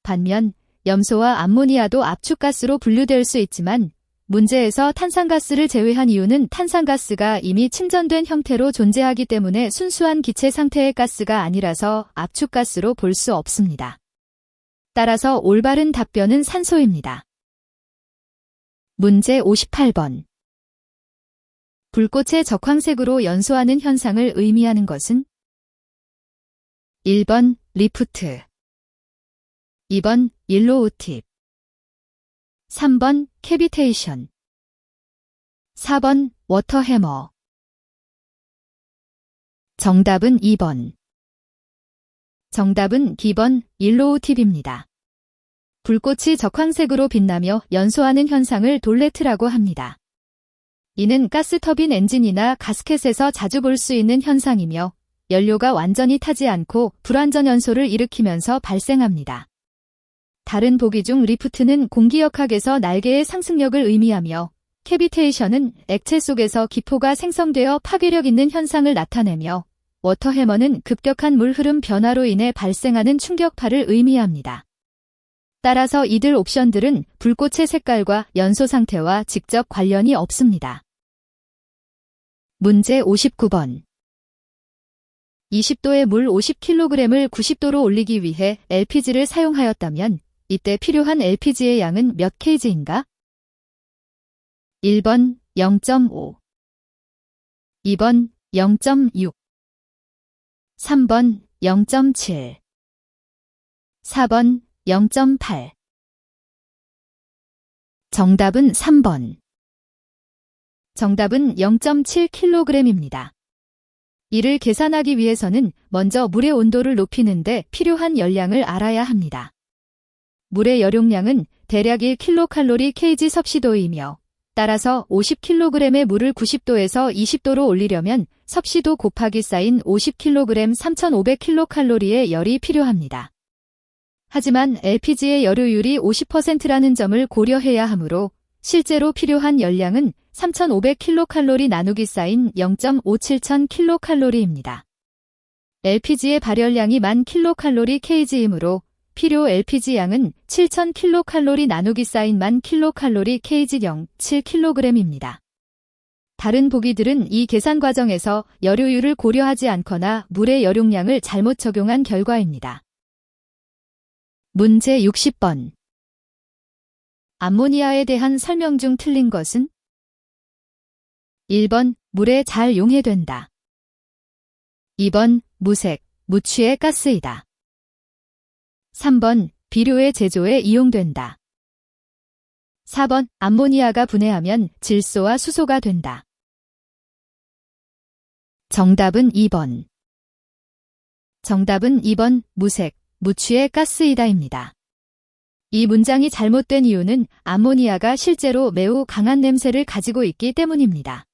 반면 염소와 암모니아도 압축가스로 분류될 수 있지만 문제에서 탄산가스를 제외한 이유는 탄산가스가 이미 침전된 형태로 존재하기 때문에 순수한 기체 상태의 가스가 아니라서 압축가스로 볼 수 없습니다. 따라서 올바른 답변은 산소입니다. 문제 58번. 불꽃의 적황색으로 연소하는 현상을 의미하는 것은 1번 리프트, 2번 옐로우 팁, 3번 캐비테이션, 4번 워터 해머. 정답은 2번. 정답은 B번 옐로우 팁입니다. 불꽃이 적황색으로 빛나며 연소하는 현상을 돌레트라고 합니다. 이는 가스터빈 엔진이나 가스켓에서 자주 볼 수 있는 현상이며 연료가 완전히 타지 않고 불완전 연소를 일으키면서 발생합니다. 다른 보기 중 리프트는 공기역학에서 날개의 상승력을 의미하며 캐비테이션은 액체 속에서 기포가 생성되어 파괴력 있는 현상을 나타내며 워터 해머는 급격한 물 흐름 변화로 인해 발생하는 충격파를 의미합니다. 따라서 이들 옵션들은 불꽃의 색깔과 연소 상태와 직접 관련이 없습니다. 문제 59번. 20도의 물 50kg을 90도로 올리기 위해 LPG를 사용하였다면 이때 필요한 LPG의 양은 몇 kg인가? 1번 0.5, 2번 0.6, 3번 0.7, 4번 0.8. 정답은 3번. 정답은 0.7kg입니다. 이를 계산하기 위해서는 먼저 물의 온도를 높이는데 필요한 열량을 알아야 합니다. 물의 여용량은 대략 1kcal/kg 섭씨도이며 따라서 50kg의 물을 90도에서 20도로 올리려면 섭씨도 곱하기 쌓인 50kg 3500kcal의 열이 필요합니다. 하지만 LPG의 열효율이 50%라는 점을 고려해야 하므로 실제로 필요한 열량은 3500kcal 나누기 쌓인 0.57000kcal입니다. LPG의 발열량이 1000kcal/kg이므로 필요 LPG 양은 7000kcal 나누기 쌓인 1000kcal/kg 0.7kg입니다. 다른 보기들은 이 계산 과정에서 열효율을 고려하지 않거나 물의 여용량을 잘못 적용한 결과입니다. 문제 60번. 암모니아에 대한 설명 중 틀린 것은 1번 물에 잘 용해된다. 2번 무색, 무취의 가스이다. 3번 비료의 제조에 이용된다. 4번 암모니아가 분해하면 질소와 수소가 된다. 정답은 2번. 정답은 2번 무색, 무취의 가스이다입니다. 이 문장이 잘못된 이유는 암모니아가 실제로 매우 강한 냄새를 가지고 있기 때문입니다.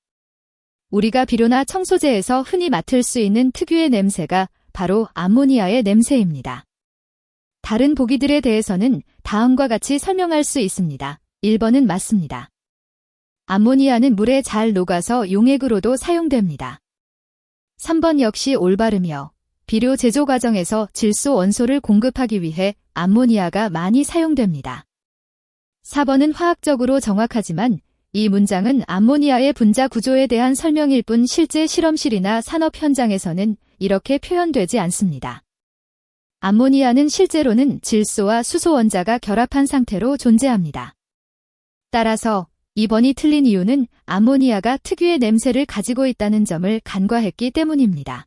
우리가 비료나 청소제에서 흔히 맡을 수 있는 특유의 냄새가 바로 암모니아의 냄새입니다. 다른 보기들에 대해서는 다음과 같이 설명할 수 있습니다. 1번은 맞습니다. 암모니아는 물에 잘 녹아서 용액으로도 사용됩니다. 3번 역시 올바르며 비료 제조 과정에서 질소 원소를 공급하기 위해 암모니아가 많이 사용됩니다. 4번은 화학적으로 정확하지만 이 문장은 암모니아의 분자 구조에 대한 설명일 뿐 실제 실험실이나 산업 현장에서는 이렇게 표현되지 않습니다. 암모니아는 실제로는 질소와 수소 원자가 결합한 상태로 존재합니다. 따라서 2번이 틀린 이유는 암모니아가 특유의 냄새를 가지고 있다는 점을 간과했기 때문입니다.